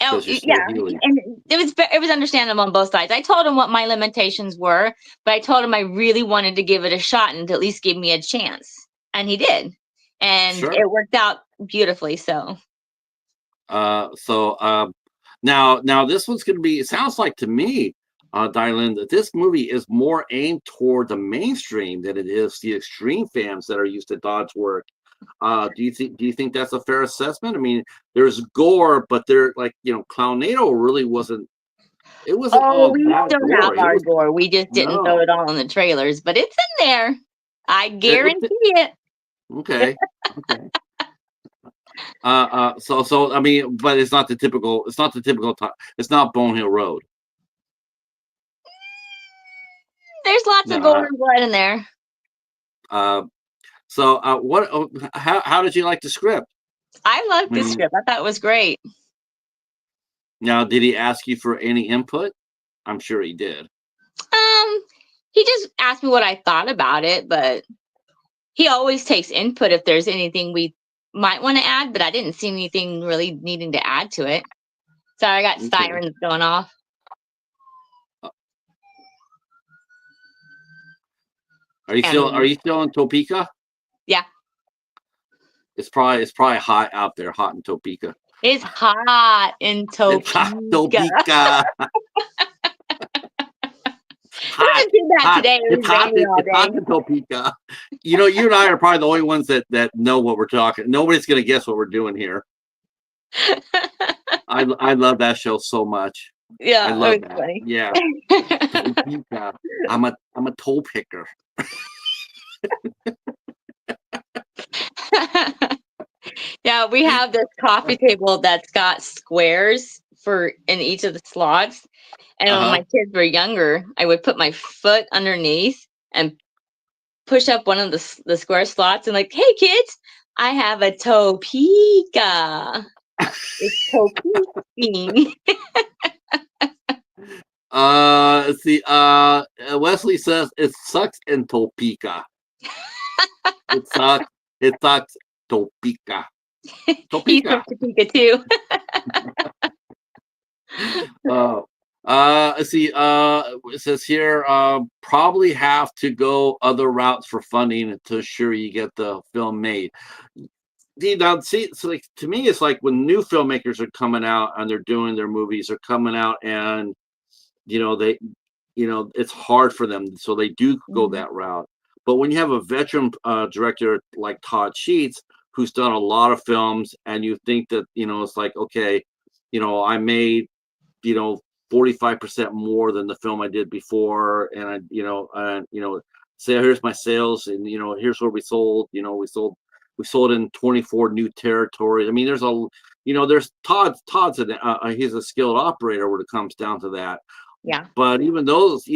Oh, because you're still yeah, healing. and it was understandable on both sides. I told him what my limitations were, but I told him I really wanted to give it a shot and to at least give me a chance, and he did, and Sure. it worked out beautifully. So, So now this one's going to be. It sounds like to me, Dylan, that this movie is more aimed toward the mainstream than it is the extreme fans that are used to Todd's work. Do you think that's a fair assessment? I mean, there's gore, but there, like, Clownado really wasn't. It wasn't oh, all we that still have gore. It our was gore. We just didn't throw no. it all in the trailers, but it's in there. I It, guarantee it. okay. Okay. So I mean, but it's not the typical. It's not the typical. It's not Bone Hill Road. There's lots of gore No. and blood in there. Uh, what? How did you like the script? I loved I the mean, script. I thought it was great. now, did he ask you for any input? I'm sure he did. He just asked me what I thought about it, but he always takes input if there's anything we might want to add, but I didn't see anything really needing to add to it. Sorry, I got Okay. sirens going off. Uh, Are you still And in Topeka? yeah, It's probably hot out there, hot in Topeka. it's hot in It's hot Topeka. in Topeka. It Hot, wasn't too bad hot. today. It It's was hot. rainy all It's hot day. in Topeka. You and I are probably the only ones that know what we're talking. Nobody's gonna guess what we're doing here. I love that show so much. I Yeah, love it was that. funny. Yeah, Topeka. I'm a toe picker. Yeah, we have this coffee table that's got squares for in each of the slots. And when Uh-huh. my kids were younger, I would put my foot underneath and push up one of the square slots and like, hey kids, I have a topeka. It's topeking. Let's see. Wesley says it sucks in Topeka. It sucks. It sucks. Topeka. He's from Topeka. Topeka too. Uh, let's see. It says here, probably have to go other routes for funding to ensure you get the film made. See, so like to me, it's like when new filmmakers are coming out and they're doing their movies, they're coming out and they, it's hard for them, so they do go Mhm. that route. But when you have a veteran director like Todd Sheets, who's done a lot of films, and you think that it's like, okay, I made 45% more than the film I did before, and say here's my sales, and here's where we sold. We sold in 24 new territories. I mean, there's Todd's he's a skilled operator when it comes down to that. Yeah. But even those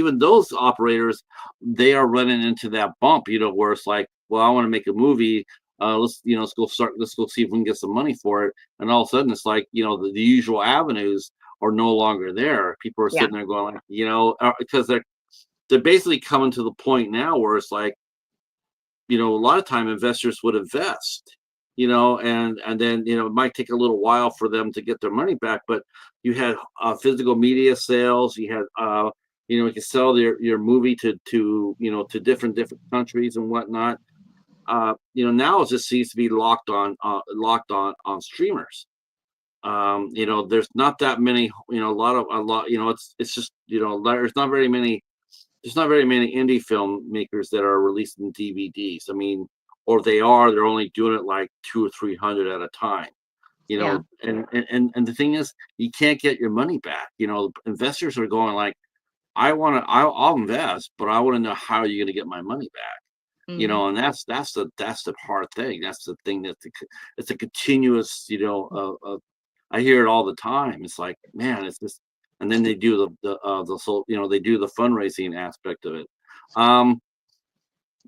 operators, they are running into that bump, where it's like, well, I want to make a movie. Let's go see if we can get some money for it. And all of a sudden, it's like, the usual avenues are no longer there. People are Yeah. sitting there going, like, because they're basically coming to the point now where it's like, a lot of time investors would invest, and then it might take a little while for them to get their money back. But you had physical media sales, you had you can sell your movie to different countries and whatnot. Now it just seems to be locked on streamers. There's not that many, it's just, there's not very many indie filmmakers that are releasing DVDs. I mean, or they're only doing it like 200 or 300 at a time. Yeah. And the thing is, you can't get your money back. Investors are going like, I'll invest, but I want to know how you're going to get my money back. Mhm. And that's the hard thing. That's the thing it's a continuous. I hear it all the time. It's like, man, it's just, and then they do the they do the fundraising aspect of it. Um,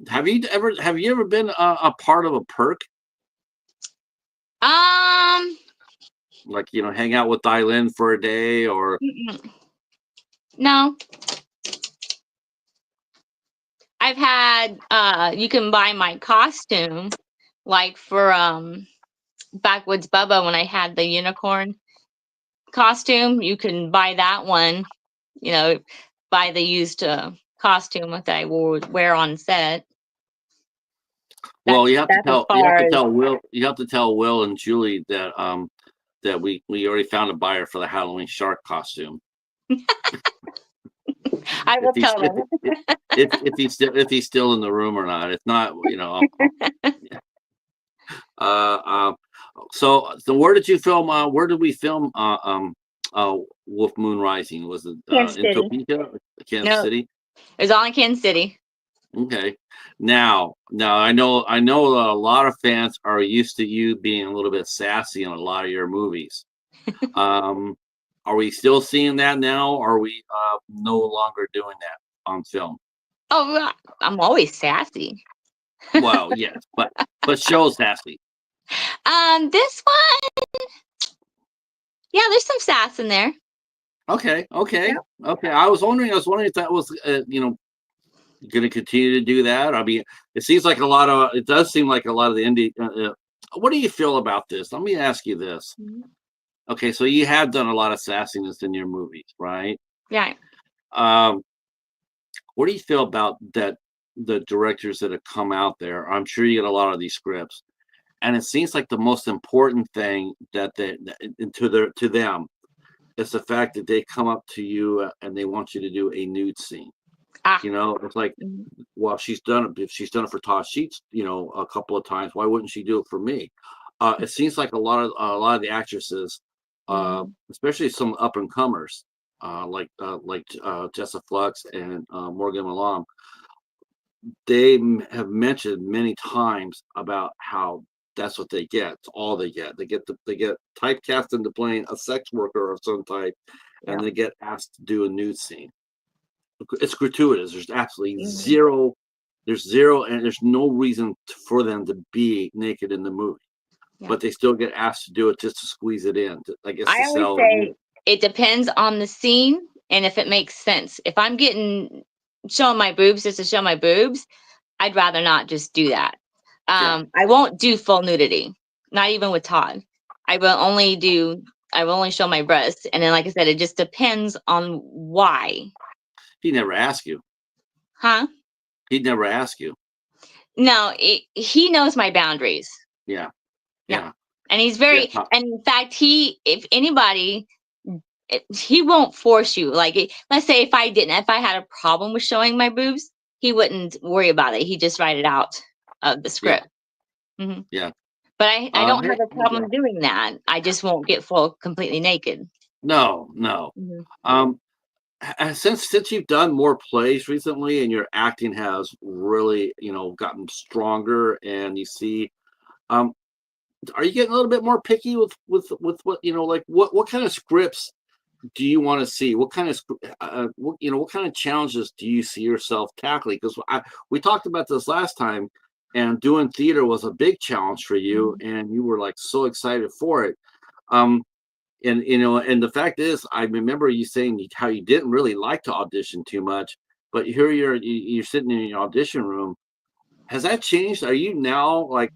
Have you ever been a part of a perk? Um, Like, hang out with Dilynn for a day, or mm-mm. No, I've had you can buy my costume like for Backwoods Bubba when I had the unicorn costume. You can buy that one, you know, buy the used costume that I would wear on set. well, you have to That's as tell far as Will and Julie that we already found a buyer for the Halloween shark costume. I If will he's tell them. if he's still in the room or not. If not, uh, uh, so where did you film? Where did we film? Wolf Moon Rising, was it Kansas in City. Topeka, Kansas No, City? it was all in Kansas City. Okay. Now I know a lot of fans are used to you being a little bit sassy in a lot of your movies. Um, are we still seeing that now? Or are we no longer doing that on film? Oh, I'm always sassy. Well, yes, but show sassy. This one, yeah, there's some sass in there. Okay, okay, Yeah. okay. I was wondering if that was going to continue to do that. I mean, it does seem like a lot of the indie. What do you feel about this? Let me ask you this. Mhm. Okay, so you have done a lot of sassiness in your movies, right? Yeah. Um, what do you feel about that? The directors that have come out there, I'm sure you get a lot of these scripts, and it seems like the most important thing to them is the fact that they come up to you and they want you to do a nude scene. Ah. It's like, Mhm. well, if she's done it for Todd Sheets, a couple of times, why wouldn't she do it for me? It seems like a lot of the actresses, Mhm. especially some up and comers, like Tessa Flux and Morgan Malam, they have mentioned many times about how that's what they get. It's all they get. They get typecast into playing a sex worker of some type, and Yeah. they get asked to do a nude scene. It's gratuitous. There's absolutely Mhm. zero. There's zero, and there's no reason for them to be naked in the movie, Yeah. but they still get asked to do it just to squeeze it in. I guess I to always sell it. say it depends on the scene and if it makes sense. If I'm getting showing my boobs just to show my boobs, I'd rather not just do that. Yeah, I won't do full nudity, not even with Todd. I will only do. I will only show my breasts, and then, like I said, it just depends on why. he never asked you. Huh? He'd never ask you. No, he knows my boundaries. Yeah, Yeah, yeah, and he's yeah. very. And in fact, if anybody, he won't force you. Like, let's say if I had a problem with showing my boobs, he wouldn't worry about it. He just write it out of the Yeah, script. Hmm. yeah. But I don't have a Yeah. problem doing that. I just won't get full completely naked. No, no. Mhm. Um, since you've done more plays recently and your acting has really, gotten stronger, and you see, um, are you getting a little bit more picky with what, like what kind of scripts do you want to see? What kind of what kind of challenges do you see yourself tackling? Because we talked about this last time, and doing theater was a big challenge for you, Mhm. and you were like so excited for it. Um, and the fact is, I remember you saying how you didn't really like to audition too much, but here you're sitting in your audition room. Has that changed? Are you now like,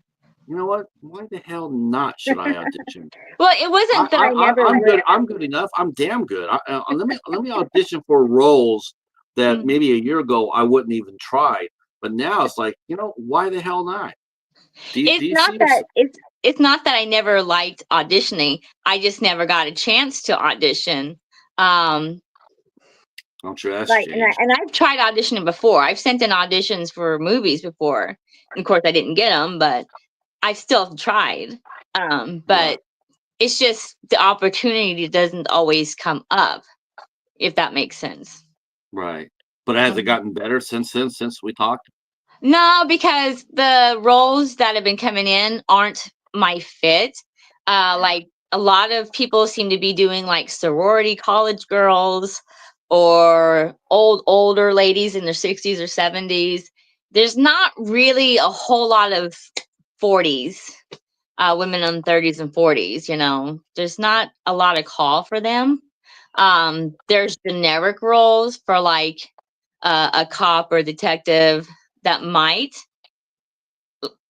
you know what? Why the hell not should I audition? Well, it I, wasn't that I I never I'm would. good. I'm good enough. I'm damn good. Let me audition for roles that Mm. maybe a year ago I wouldn't even try, but now it's like, why the hell not? Do It's you not see that yourself? it's not that I never liked auditioning. I just never got a chance to audition. Um, I'm sure that's like, changed. and I've tried auditioning before. I've sent in auditions for movies before. And of course, I didn't get them, but I still tried. Right, But it's just the opportunity doesn't always come up, if that makes sense. right. But has it Mhm. gotten better since we talked? No, because the roles that have been coming in aren't my fit. Like a lot of people seem to be doing like sorority college girls or older ladies in their 60s or 70s. there's not really a whole lot of 40s, women in 30s and 40s. There's not a lot of call for them. There's generic roles for like a cop or detective that might,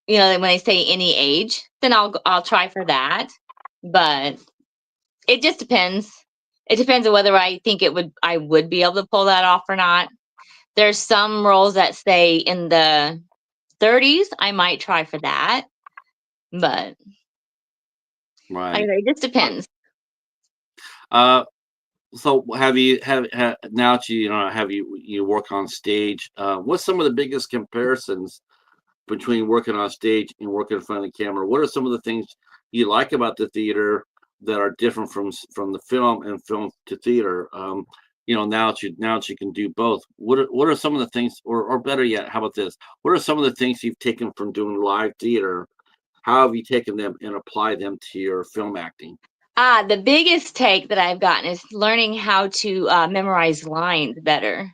when they say any age, then I'll try for that. But it just depends. It depends on whether I would be able to pull that off or not. There's some roles that say in the 30s, I might try for that, but like I Right. said, it just depends. Uh, so have now that you work on stage? What's some of the biggest comparisons between working on stage and working in front of the camera? What are some of the things you like about the theater that are different from the film and film to theater? Now that you can do both, what are some of the things, or better yet, how about this? What are some of the things you've taken from doing live theater? How have you taken them and applied them to your film acting? The biggest take that I've gotten is learning how to memorize lines better.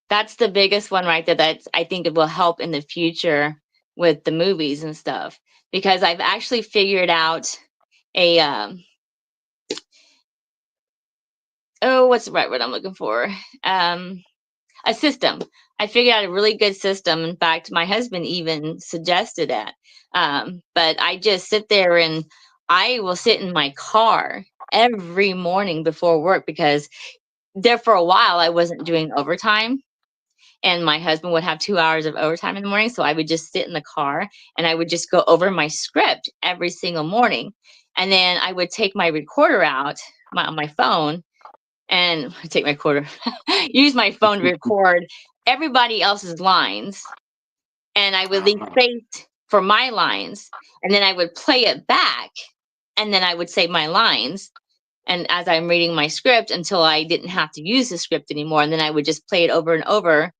That's the biggest one right there. That's I think it will help in the future with the movies and stuff because I've actually figured out a what's the right word I'm looking for? A system. I figured out a really good system. In fact, my husband even suggested that. But I just sit there and I will sit in my car every morning before work because there for a while I wasn't doing overtime and my husband would have 2 hours of overtime in the morning. So I would just sit in the car and I would just go over my script every single morning. And then I would take my recorder out, my phone, and take my recorder, use my phone to record everybody else's lines. And I would leave Uh, space for my lines. And then I would play it back. And then I would say my lines. And as I'm reading my script until I didn't have to use the script anymore. And then I would just play it over and over,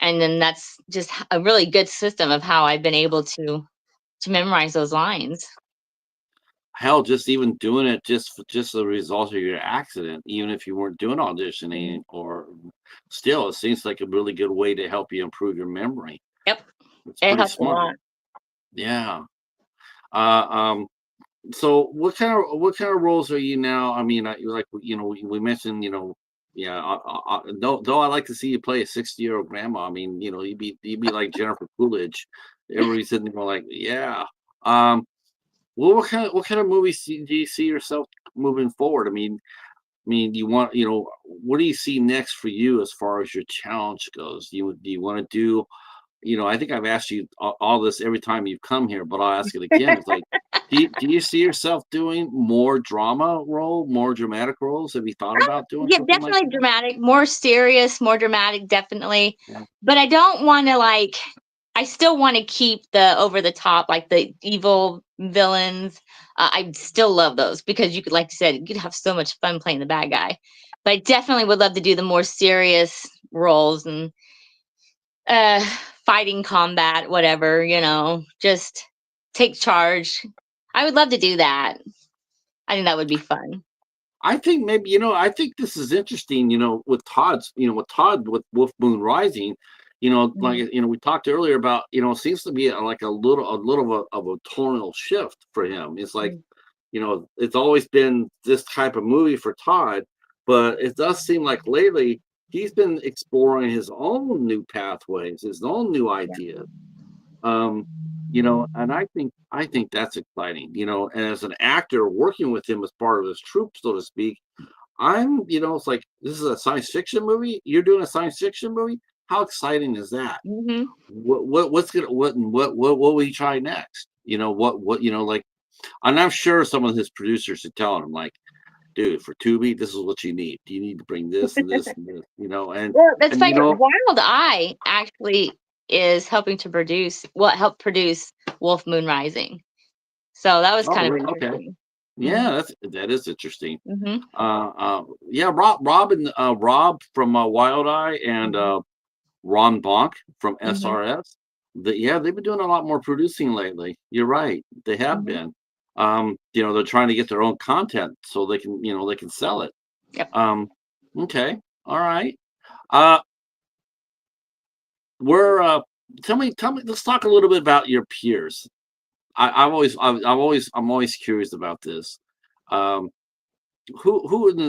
and then that's just a really good system of how I've been able to memorize those lines. Hell, just even doing it just the result of your accident, even if you weren't doing auditioning, Mhm. or still, it seems like a really good way to help you improve your memory. Yep, It's it pretty helps a smart. lot. Yeah. Uh, um, so what kind of roles are you now? I mean, we mentioned, yeah. Though I like to see you play a 60-year-old grandma. I mean, you'd be like Jennifer Coolidge. Everybody's sitting there like, yeah. Um, well, what kind of movies do you see yourself moving forward? What do you see next for you as far as your challenge goes? Do you want to do? I think I've asked you all this every time you've come here, but I'll ask it again. It's like, do you see yourself doing more more dramatic roles? Have you thought about doing Yeah, something like definitely that? dramatic, more serious, more dramatic, definitely. Yeah. But I don't want to like. I still want to keep the over the top, like the evil villains. I still love those because you could, like you said, you could have so much fun playing the bad guy. But I definitely would love to do the more serious roles and uh fighting combat, whatever, just take charge. I would love to do that. I think that would be fun. I think maybe, I think this is interesting, with Todd, with Wolf Moon Rising, like, Mhm. we talked earlier about, it seems to be like a little of a tonal shift for him. It's like, Mhm. it's always been this type of movie for Todd, but it does seem like lately he's been exploring his own new pathways, his own new Yeah. ideas. And I think that's exciting, and as an actor working with him as part of his troupe, so to speak, it's like, this is a science fiction movie. You're doing a science fiction movie. How exciting is that? Mhm. What will he try next? Like, and I'm sure some of his producers are telling him, like, dude, for Tubi, this is what you need. You need to bring this and this and this, and Well, that's and funny. Wild Eye actually is helping to produce what helped produce Wolf Moon Rising. So that was oh, kind of really? Okay. interesting. Mhm. Yeah, that is interesting. Mhm. Yeah, Rob from Wild Eye, and Mhm. Ron Bonk from Mhm. SRS. Yeah, they've been doing a lot more producing lately. You're right, they have Mhm. been. They're trying to get their own content so they can sell it. Yep. Um, okay, all right. Uh, we're tell me. Let's talk a little bit about your peers. I'm always curious about this. Um,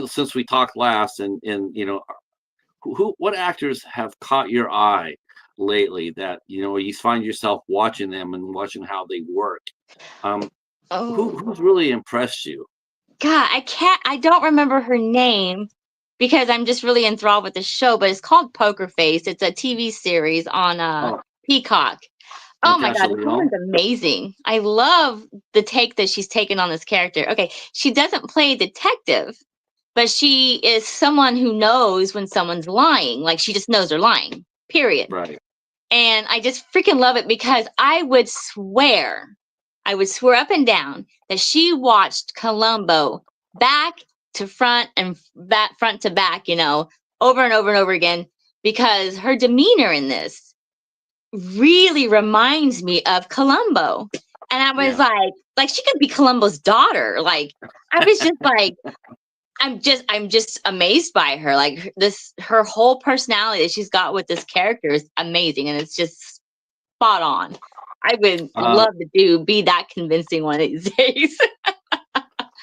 since we talked last, and what actors have caught your eye lately that you find yourself watching them and watching how they work? Um, Oh who's really impressed you? God, I don't remember her name because I'm just really enthralled with the show, but it's called Poker Face. It's a TV series on Oh, Peacock. Oh my Natasha God, this woman's Leone. amazing. I love the take that she's taken on this character. Okay, she doesn't play a detective, but she is someone who knows when someone's lying. Like she just knows they're lying, period. Right. And I just freaking love it because I would swear up and down that she watched Columbo back to front and back front to back, over and over and over again because her demeanor in this really reminds me of Columbo. And I was Yeah. like she could be Columbo's daughter. Like I was just like I'm just amazed by her. Like her whole personality that she's got with this character is amazing and it's just spot on. I would Uh, love to be that convincing one of these days.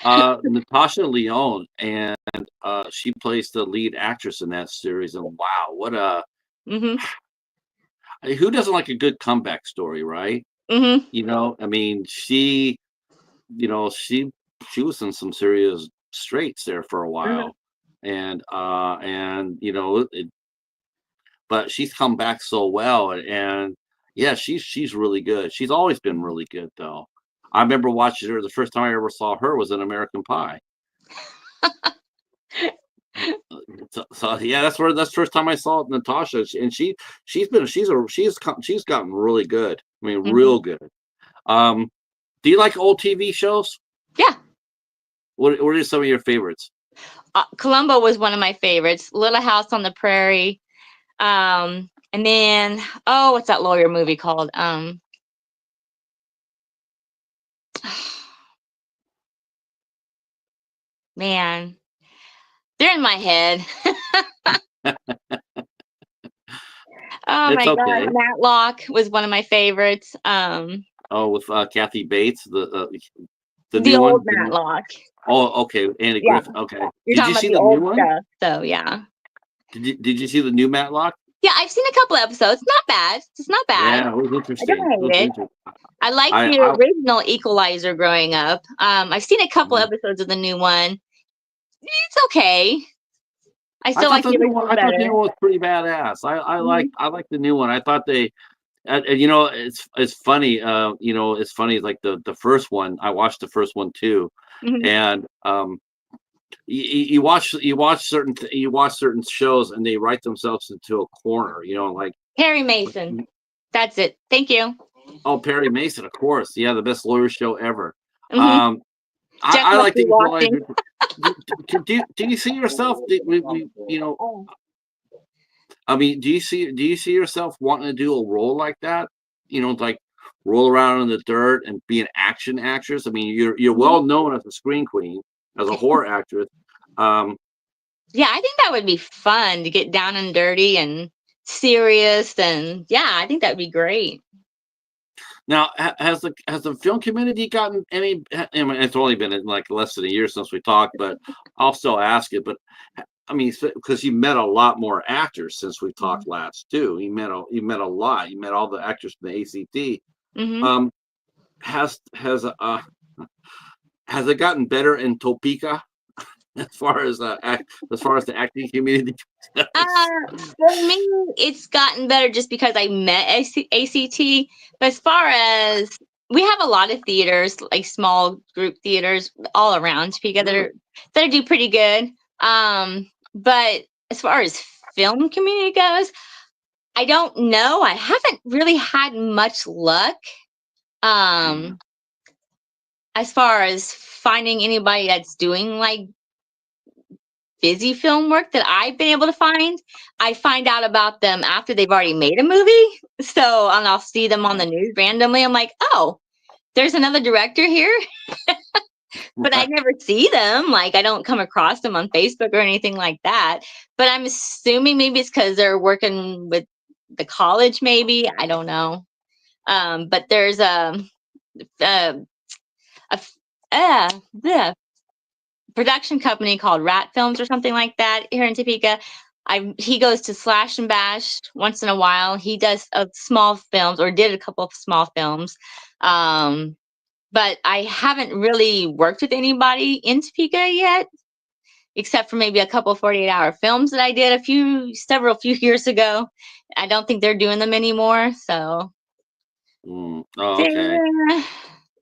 Natasha Leone, and she plays the lead actress in that series. And wow, what a Mhm. who doesn't like a good comeback story, right? Mhm. I mean, you know, she she was in some serious straits there for a Mhm. while, and but she's come back so well, and yeah, she's really good. She's always been really good, though. I remember watching her. The first time I ever saw her was in American Pie. So yeah, that's the first time I saw Natasha, and she's gotten really good. I mean, Mhm. real good. Um, do you like old TV shows? Yeah. What are some of your favorites? Columbo was one of my favorites. Little House on the Prairie. And then what's that lawyer movie called? Man, they're in my head. Oh It's my God, okay. Matlock was one of my favorites. Oh, with Kathy Bates, the The new old one. Matlock. Oh, okay, Andy Yeah, Griffith. Okay, you're did talking you about see the the new old one? stuff. So yeah, Did you see the new Matlock? yeah, I've seen a couple episodes. Not bad. It's not bad. Yeah, it was I interesting. It don't was hate it. interesting. I liked I the I original Equalizer growing up. I've seen a couple mhm. episodes of the new one. It's okay. I I still thought like the the new one. original I thought the new better. one was pretty badass. Mhm. I like the new one. I thought they and it's funny. It's funny. Like the first one, I watched the first one too, Mhm. and you watch certain shows and they write themselves into a corner. Like Harry Mason. That's it. Thank you. oh, Perry Mason, of course, yeah, the best lawyer show ever. Hmm. Um, Jeff I must like be the watching. Equalizer. Do you see yourself? Oh. I mean, do you see yourself wanting to do a role like that? Like roll around in the dirt and be an action actress. I mean, you're Mhm. well known as a screen queen, as a horror actress. Um, Yeah, I think that would be fun to get down and dirty and serious. And yeah, I think that would be great. Now, has the film community gotten any? I mean, it's only been like less than a year since we talked, but I'll still ask it. But I mean, because you met a lot more actors since we talked last too. You met a lot. You met all the actors from the ACT. Hmm. Um, has has uh has it gotten better in Topeka as far as the acting community goes? For me, it's gotten better just because I met ACT. But as far as we have a lot of theaters, like small group theaters all around Topeka Really? that do pretty good. But as far as film community goes, I don't know. I haven't really had much luck. Yeah. Um, as far as finding anybody that's doing like busy film work that I've been able to find, I find out about them after they've already made a movie. So, and I'll see them on the news randomly. I'm like, oh, there's another director here, but I Right. never see them. Like, I don't come across them on Facebook or anything like that. But I'm assuming maybe it's because they're working with the college, maybe, I don't know. But there's a, a the production company called Rat Films or something like that here in Topeka. He goes to Slash and Bash once in a while. He does small films, or did a couple of small films. But I haven't really worked with anybody in Topeka yet, except for maybe a couple of 48-hour films that I did several few years ago. I don't think they're doing them anymore. So Oh, okay.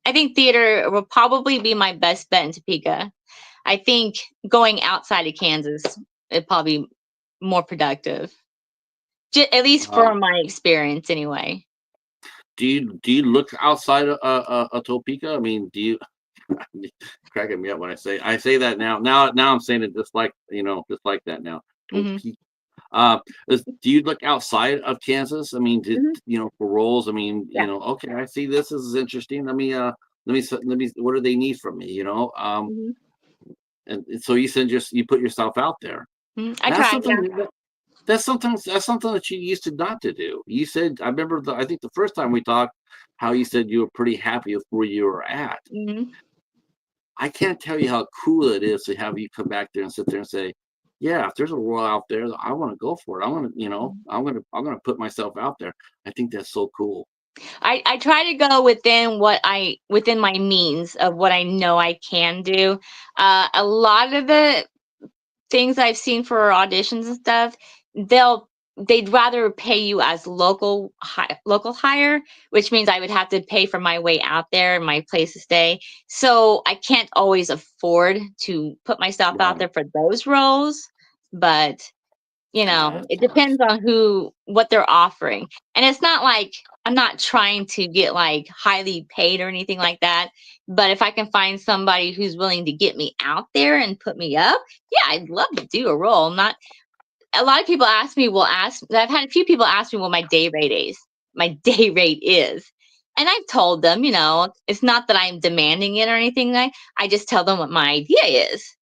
I think theater will probably be my best bet in Topeka. I think going outside of Kansas is probably more productive, at least Uh, for my experience, anyway. do you look outside of Topeka? I mean, do you cracking me up when I say that now? Now I'm saying it just like just like that now. Hmm. Topeka. Do you look outside of Kansas? I mean, Hmm. for roles? I mean, Yeah. okay, I see this is interesting. Let me. What do they need from me? Hmm. And so you put yourself out there. I That's tried. Yeah. something. That's something that you used to not to do. You said, I remember I think the first time we talked, how you said you were pretty happy with where you were at. Hmm. I can't tell you how cool it is to have you come back there and sit there and say, yeah, if there's a role out there, I want to go for it. I'm gonna put myself out there. I think that's so cool. I try to go within my means of what I know I can do. A lot of the things I've seen for auditions and stuff, they'd rather pay you as local hire, which means I would have to pay for my way out there and my place to stay. So I can't always afford to put myself out Right. there for those roles, but That it sucks. depends on what they're offering. And it's not like I'm not trying to get like highly paid or anything like that. But if I can find somebody who's willing to get me out there and put me up, yeah, I'd love to do a role. Not A lot of people I've had a few people ask me what my day rate is. And I've told them, it's not that I'm demanding it or anything. I just tell them what my idea is.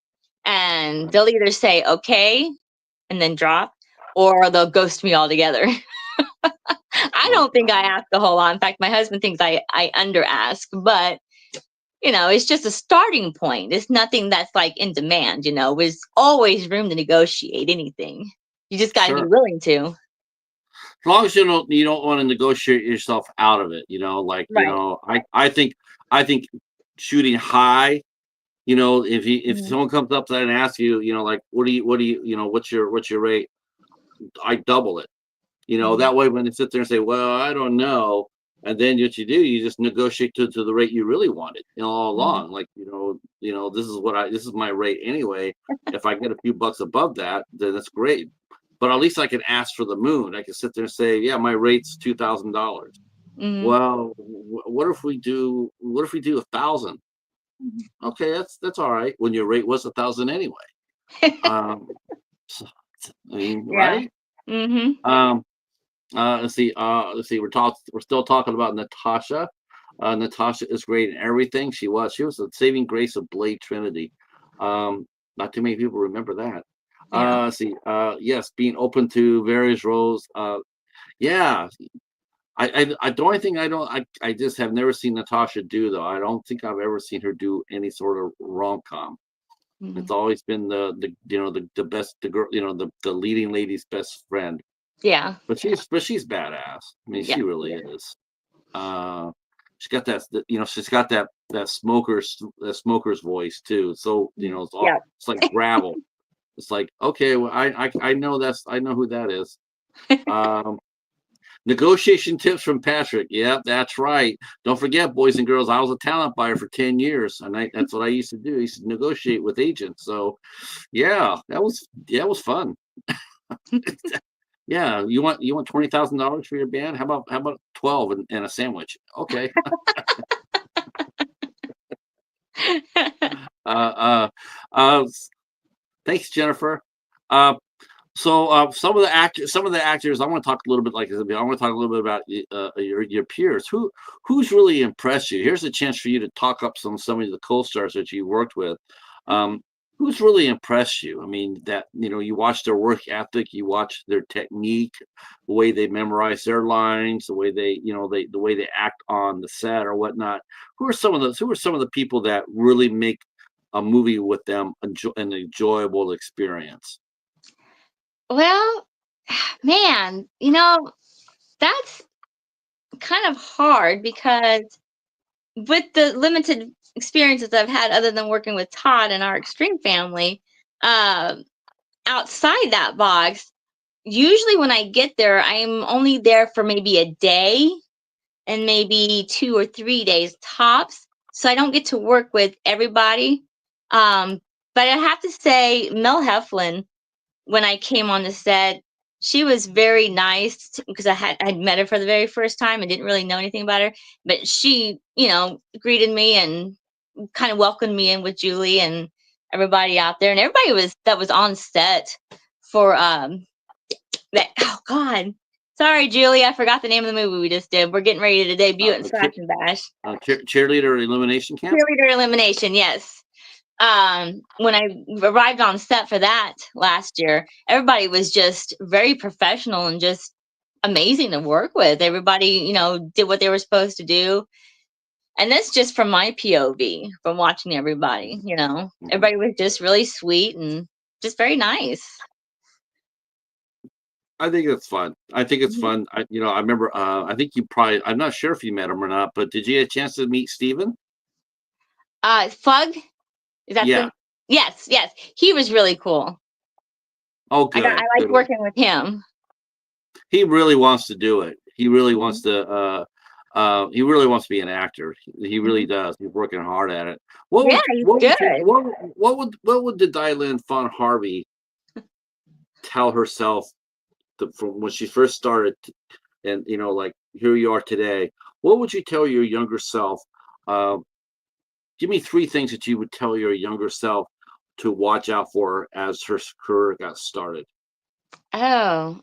And they'll either say, okay, and then drop, or they'll ghost me altogether. I Oh, don't think I ask a whole lot. In fact, my husband thinks I under ask, but it's just a starting point. It's nothing that's like in demand, There's always room to negotiate anything. You just got to be sure. willing to. As long as you don't want to negotiate yourself out of it. Right. I think shooting high. If Mhm. someone comes up there and asks you, like, what's your rate? I double it. Mhm. That way when they sit there and say, well, I don't know, and then what you do, you just negotiate to the rate you really wanted, all Mhm. along. Like, this is my rate anyway. If I get a few bucks above that, then that's great. But at least I can ask for the moon. I can sit there and say, yeah, my rate's $2,000. Mhm. Well, what if we do 1,000? Okay, that's all right. When your rate was 1,000 anyway. Um, so, I mean, Yeah. right? Mhm. Um, let's see. We're still talking about Natasha. Natasha is great in everything. She was the saving grace of Blade Trinity. Not too many people remember that. Yeah. Let's see. Yes, being open to various roles. Yeah. The only thing I just have never seen Natasha do, though. I don't think I've ever seen her do any sort of rom-com. It's Mhm. always been the best, the girl, the leading lady's best friend. Yeah. But she's badass. I mean, Yeah. she really is. Uh, she's got that smoker's voice too. So Mhm. it's Yeah. it's like gravel. It's like, okay, well, I know who that is. Um, Negotiation tips from Patrick. Yeah, that's right. Don't forget, boys and girls, I was a talent buyer for 10 years, and that's what I used to do. I used to negotiate with agents. So yeah, that was fun. Yeah, you want $20,000 for your band? How about 12 and a sandwich? Okay. Uh, uh, uh, Thanks, Jennifer. Uh, so some of the actors, I want to talk a little bit like this. I want to talk a little bit about your peers. Who's really impressed you? Here's a chance for you to talk up some of the co-stars that you worked with. Um, who's really impressed you? I mean, that you watch their work ethic, you watch their technique, the way they memorize their lines, the way the way they act on the set or whatnot. Who are some of the people that really make a movie with them an enjoyable experience? Well, man, that's kind of hard because with the limited experiences I've had other than working with Todd and our extreme family, um, outside that box, usually when I get there, I'm only there for maybe a day and maybe 2 or 3 days tops. So I don't get to work with everybody. Um, but I have to say, Mel Heflin, when I came on the set, she was very nice because I'd met her for the very first time and didn't really know anything about her. But she, greeted me and kind of welcomed me in with Julie and everybody out there, and everybody that was on set for that. Oh God, sorry, Julie, I forgot the name of the movie we just did. We're getting ready to debut it in Scratch and Bash. Cheerleader elimination camp. Cheerleader elimination, yes. When I arrived on set for that last year, everybody was just very professional and just amazing to work with. Everybody, did what they were supposed to do. And that's just from my POV, from watching everybody, everybody was just really sweet and just very nice. I think it's fun. I think it's Mhm. fun. I remember. I think you probably. I'm not sure if you met him or not, but did you get a chance to meet Steven? Fug, is that Yeah. the? Yes, yes, he was really cool. Oh, I good. liked Good. working with him. He really wants to do it. He really Mhm. wants to. He really wants to be an actor. He really Mhm. does. He's working hard at it. Yeah, he's good. What would the Dilynn Fawn Harvey tell herself from when she first started, and like here you are today? What would you tell your younger self? Uh, Give me three things that you would tell your younger self to watch out for as her career got started. Oh,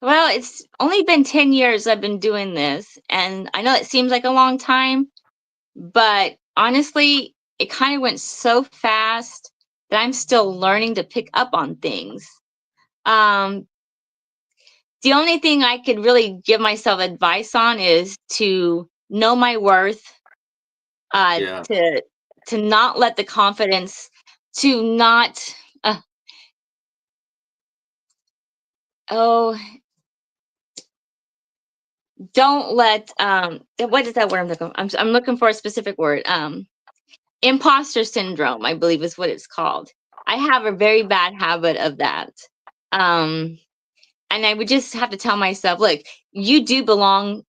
well, it's only been 10 years I've been doing this, and I know it seems like a long time, but honestly, it kind of went so fast that I'm still learning to pick up on things. Um, the only thing I could really give myself advice on is to know my worth, uh, Yeah, to to not let the confidence, to not, uh, oh, don't let, what is that word I'm looking? I'm looking for a specific word. Imposter syndrome, I believe is what it's called. I have a very bad habit of that. Um, and I would just have to tell myself, look, you do belong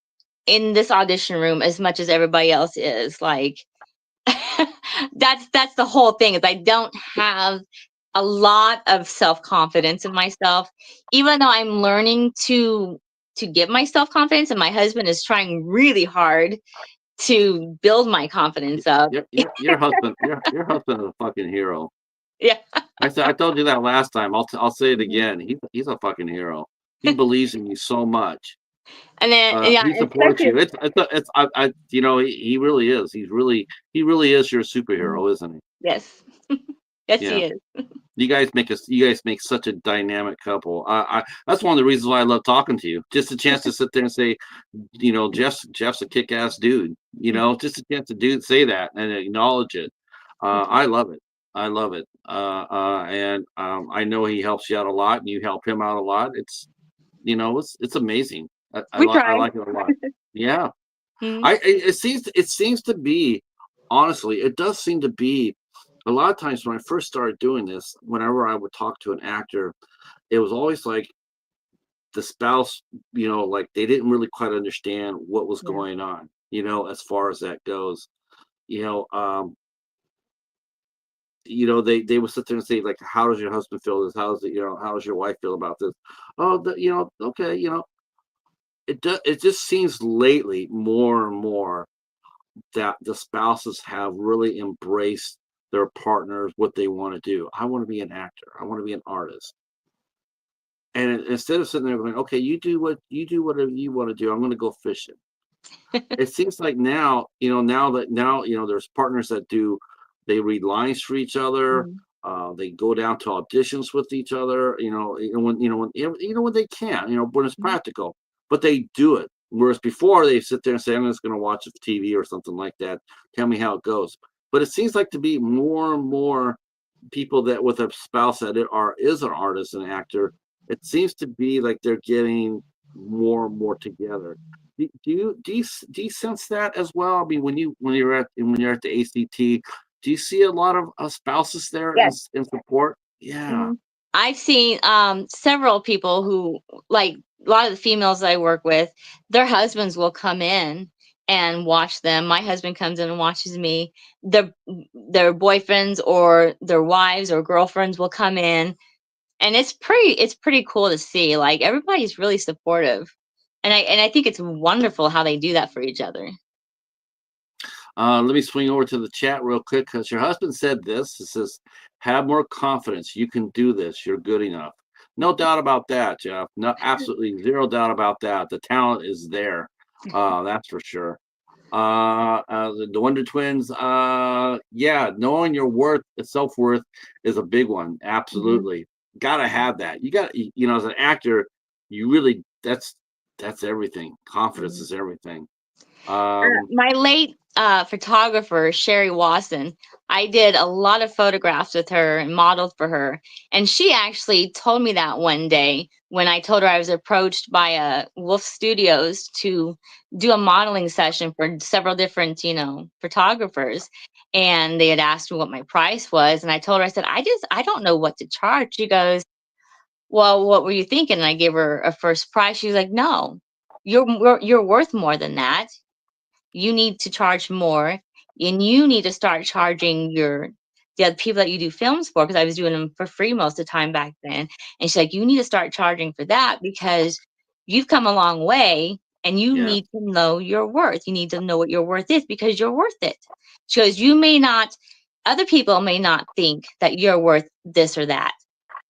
in this audition room as much as everybody else is. Like, that's the whole thing, is I don't have a lot of self-confidence in myself, even though I'm learning to give myself confidence, and my husband is trying really hard to build my confidence up. your husband is a fucking hero. Yeah. I told you that last time. I'll say it Mhm. again. He's a fucking hero. He believes in you so much. And then, yeah, He supports especially, you. It's he really is. He really is your mhm, superhero, isn't he? yes. Yes, he Yeah. is. You guys make such a dynamic couple. That's one of the reasons why I love talking to you. Just a chance to sit there and say, Jeff's a kick-ass dude. Just a chance to say that and acknowledge it. Mhm. I love it. I love it. And I know he helps you out a lot, and you help him out a lot. It's amazing. We I try. like it a lot. Yeah. Mhm. It seems to be, honestly, it does seem to be a lot of times when I first started doing this, whenever I would talk to an actor, it was always like the spouse, like they didn't really quite understand what was Yeah. going on, as far as that goes. You know, um, they would sit there and say, like, how does your husband feel this? How does your wife feel about this? Oh, okay, it just seems lately more and more that the spouses have really embraced their partners, what they want to do. I want to be an actor. I want to be an artist. And instead of sitting there going, okay, whatever you want to do. I'm going to go fishing. It seems like now, there's partners that they read lines for each other. Mhm. They go down to auditions with each other. When they can, when it's Mhm. practical, but they do it. Whereas before they sit there and say, I'm just going to watch TV or something like that. Tell me how it goes. But it seems like to be more and more people that with a spouse that is an artist and actor. It seems to be like they're getting more and more together. Do you sense that as well? I mean, when you're at the ACT, do you see a lot of spouses there Yes. in support? Yeah, Mhm. I've seen several people who, like a lot of the females I work with, their husbands will come in and watch them. My husband comes in and watches me. Their boyfriends or their wives or girlfriends will come in, and it's pretty cool to see. Like everybody's really supportive, and I think it's wonderful how they do that for each other. Let me swing over to the chat real quick because your husband said this. It says, "Have more confidence. You can do this. You're good enough." No doubt about that, Jeff. No, absolutely zero doubt about that. The talent is there. That's for sure. The Wonder Twins. Yeah, knowing your worth, self worth, is a big one. Mhm. Absolutely, gotta have that. As an actor, you really that's everything. Confidence Mhm. is everything. Um, My late photographer, Sherry Wasson, I did a lot of photographs with her and modeled for her. And she actually told me that one day when I told her I was approached by Wolf Studios to do a modeling session for several different, photographers. And they had asked me what my price was. And I told her, I said, I don't know what to charge. She goes, well, what were you thinking? And I gave her a first price. She was like, no, you're worth more than that. You need to charge more, and you need to start charging the other people that you do films for, because I was doing them for free most of the time back then. And she's like, you need to start charging for that because you've come a long way and you yeah, need to know your worth. You need to know what your worth is because you're worth it. She goes, you may not, other people may not think that you're worth this or that,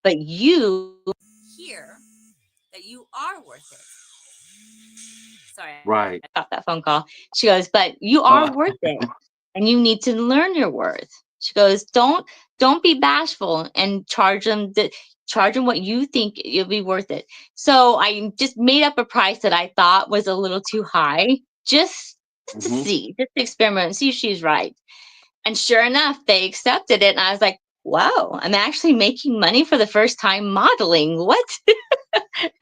but you hear that you are worth it. Sorry, right. I got that phone call. She goes, but you are Uh, worth it, and you need to learn your worth. She goes, don't be bashful and charge them what you think it'll be worth it. So I just made up a price that I thought was a little too high, just to mhm. see, just to experiment and see if she's right. And sure enough, they accepted it, and I was like, wow, I'm actually making money for the first time modeling. What?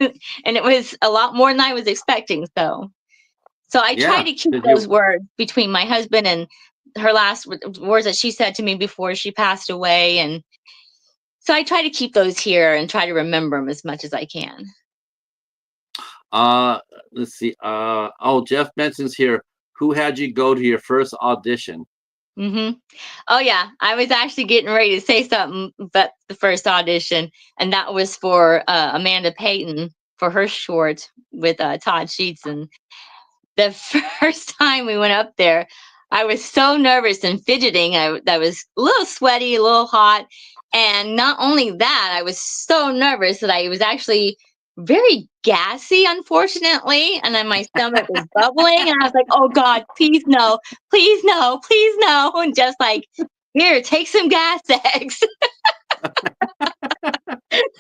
And it was a lot more than I was expecting. So I try Yeah, to keep 'cause those words between my husband and her last words that she said to me before she passed away. And so I try to keep those here and try to remember them as much as I can. uh, let's see. Oh, Jeff mentions here, who had you go to your first audition? Hmm. Oh, yeah. I was actually getting ready to say something, but the first audition, and that was for Amanda Payton for her short with Todd Sheets. And the first time we went up there, I was so nervous and fidgeting. I was a little sweaty, a little hot. And not only that, I was so nervous that I was actually very gassy, unfortunately. And then my stomach was bubbling. And I was like, oh God, please no, please no, please no. And just like, here, take some gas eggs.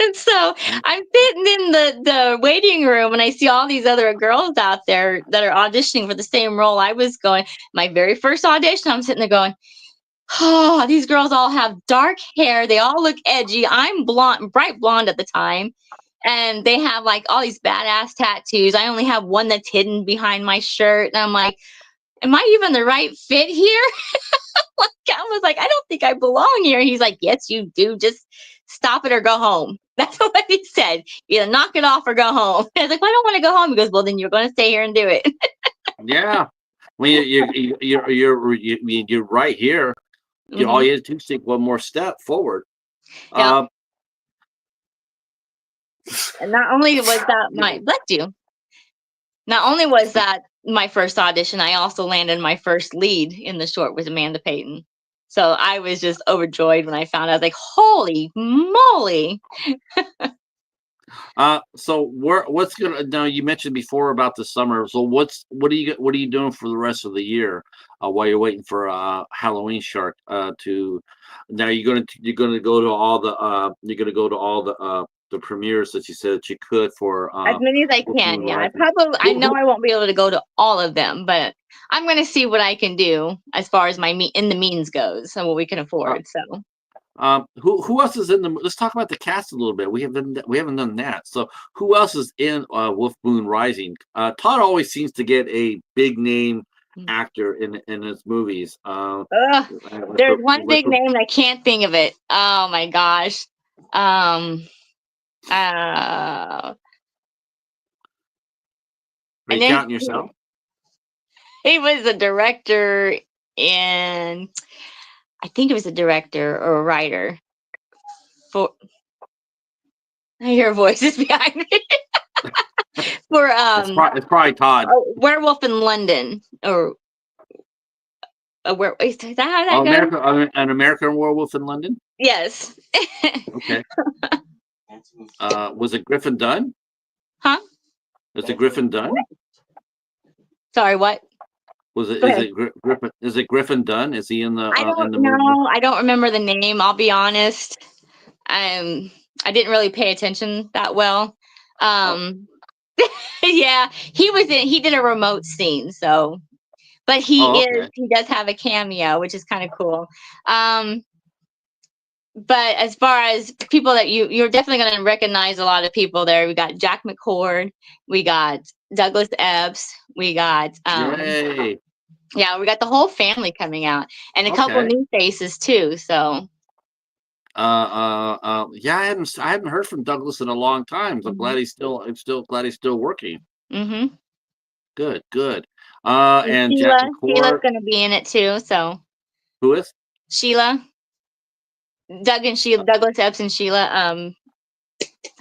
And so I'm sitting in the waiting room and I see all these other girls out there that are auditioning for the same role I was going. My very first audition, I'm sitting there going, oh, these girls all have dark hair. They all look edgy. I'm blonde, bright blonde at the time. And they have like all these badass tattoos. I only have one that's hidden behind my shirt. And I'm like, am I even the right fit here? Like, I was like, I don't think I belong here. He's like, yes, you do. Just stop it or go home. That's what he said. Either knock it off or go home. I was like, well, I don't want to go home. He goes, well, then you're going to stay here and do it. Yeah. When you're right here. All Hmm. you have to do is take one more step forward. Yep. Uh, And not only was that my, bless you, not only was that my first audition, I also landed my first lead in the short with Amanda Payton. So I was just overjoyed when I found out. I was like, holy moly. So what's gonna now? You mentioned before about the summer. So what are you doing for the rest of the year? While you're waiting for Halloween Shark to now you're gonna go to all the premieres that you said that you could for As many as I Wolf can, Moon yeah. Rising. I know Who I won't be able to go to all of them, but I'm gonna see what I can do as far as my in the means goes and what we can uh, afford. So who else is in the? Let's talk about the cast a little bit. We haven't done that. So who else is in Wolf Moon Rising? Todd always seems to get a big name actor in his movies. ugh, Like there's one like big name and I can't think of it. Oh my gosh. Um uh are and you then counting yourself? he was a director in I think it was a director or a writer for I hear voices behind me. For It's probably Todd. Werewolf in London or is that how that Oh, goes? An American Werewolf in London. Yes. Okay. Was it Griffin Dunn? Huh? Was it Griffin Dunn? Sorry, what? Was it? Go Is ahead. it Griffin? Is it Griffin Dunn? Is he I in don't the movie? know. I don't remember the name. I'll be honest. I didn't really pay attention that well. Oh, Um, yeah, he did a remote scene, so but oh, okay. he does have a cameo, which is kind of cool. Um, but as far as people that you're definitely going to recognize a lot of people there. We got Jack McCord, we got Douglas Epps, we got Yay. yeah, we got the whole family coming out and a couple Okay. new faces too. So Yeah, I hadn't heard from Douglas in a long time. So mhm. I'm still glad he's still working. Mhm. Good, good. And And Jack Sheila's McCord, going to be in it too. So who is? Sheila, Uh, Douglas Epps and Sheila.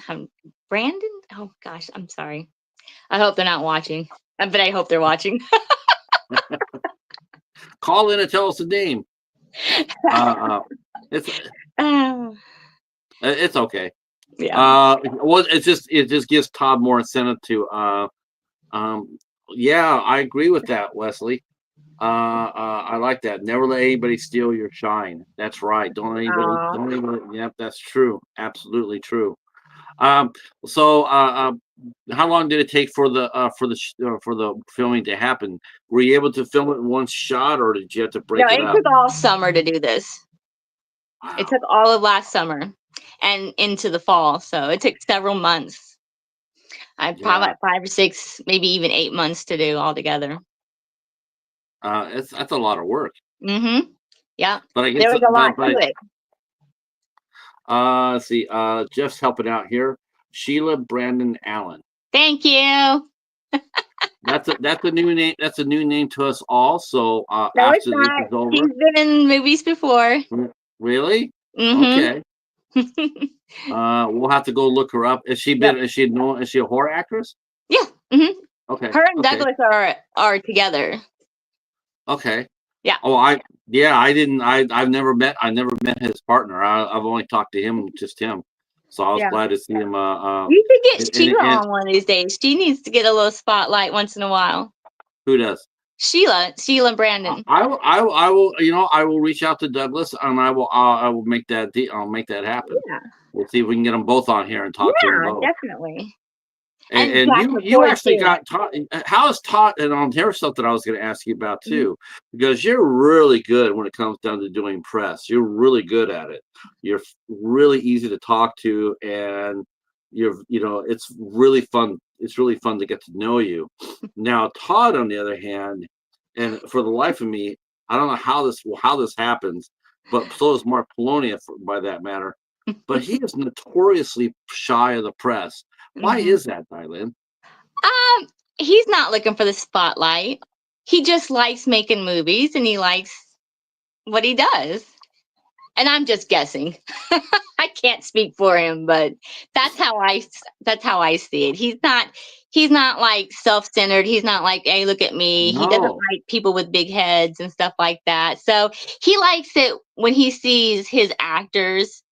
Um, Brandon. Oh gosh, I'm sorry. I hope they're not watching, but I hope they're watching. Call in and tell us the name. Uh, it's Oh, it's okay. yeah. Well, it just gives Todd more incentive to. Um, yeah, I agree with that, Wesley. I like that. Never let anybody steal your shine. That's right. Aw. Don't anybody. Yep, that's true. Absolutely true. Um, so, how long did it take for the filming to happen? Were you able to film it in one shot, or did you have to No, break it it up? took all summer to do this. It Wow. took all of last summer and into the fall, so it took several months. I probably Yeah. 5 or 6, maybe even 8 months to do altogether. That's a lot of work. Mm-hmm. Yeah, But I there guess, was a lot to it. let's see. Jeff's helping out here. Sheila Brandon Allen. Thank you. That's a new name. That's a new name to us all. So No, it's after this not. is over, She's been in movies before. Really? Mm-hmm. Okay. We'll have to go look her up. Yep. Is she a horror actress? Yeah. Mm-hmm. Okay. Her and Okay. Douglas are together. Okay. Yeah. Oh, yeah, I've never met his partner. I've only talked to him, just him. So I was Yeah. glad to see him. You should get Sheila And on one of these days. She needs to get a little spotlight once in a while. who does? Sheila Brandon. I will reach out to Douglas and I will make I'll make that happen. Yeah. We'll see if we can get them both on here and talk to them Yeah, both. definitely. And And Jack you McCord actually too. got taught. How is taught? And here's something I was going to ask you about Mhm. too, because you're really good when it comes down to doing press. You're really good at it. You're really easy to talk to, and it's really fun. It's really fun to get to know you. Now, Todd, on the other hand, and for the life of me, I don't know how this happens, but so is Mark Polonia, by that matter. But he is notoriously shy of the press. Why Mhm. is that, Dylan? Um, he's not looking for the spotlight. He just likes making movies and he likes what he does. And I'm just guessing. I can't speak for him, but that's how that's how I see it. He's not like self-centered. He's not like, "Hey, look at me." He doesn't No. like people with big heads and stuff like that. So, he likes it when he sees his actors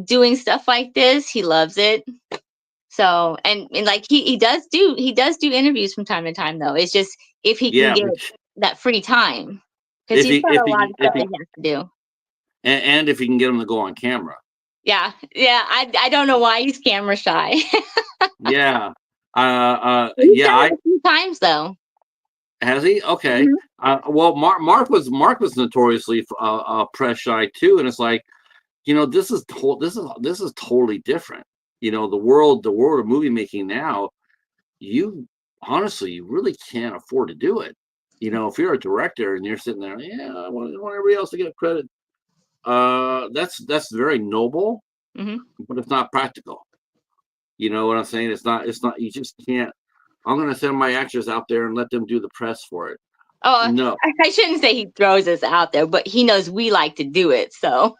doing stuff like this. He loves it. So, and like he does do interviews from time to time though. It's just if he can Yeah, get that free time because he's got a lot of stuff that he has to do. And if you can get him to go on camera. Yeah, yeah. I don't know why he's camera shy. Yeah. He's Yeah, done it a few times though. has he? Okay. Mhm. Well, Mark was notoriously press shy too, and it's like, this is totally different. The world of movie making now, you honestly, you really can't afford to do it. If you're a director and you're sitting there, yeah, I want everybody else to get credit. That's very noble, Mhm. but it's not practical. You know what I'm saying? It's not. You just can't. I'm gonna send my actors out there and let them do the press for it. Oh, No. I shouldn't say he throws us out there, but he knows we like to do it. So,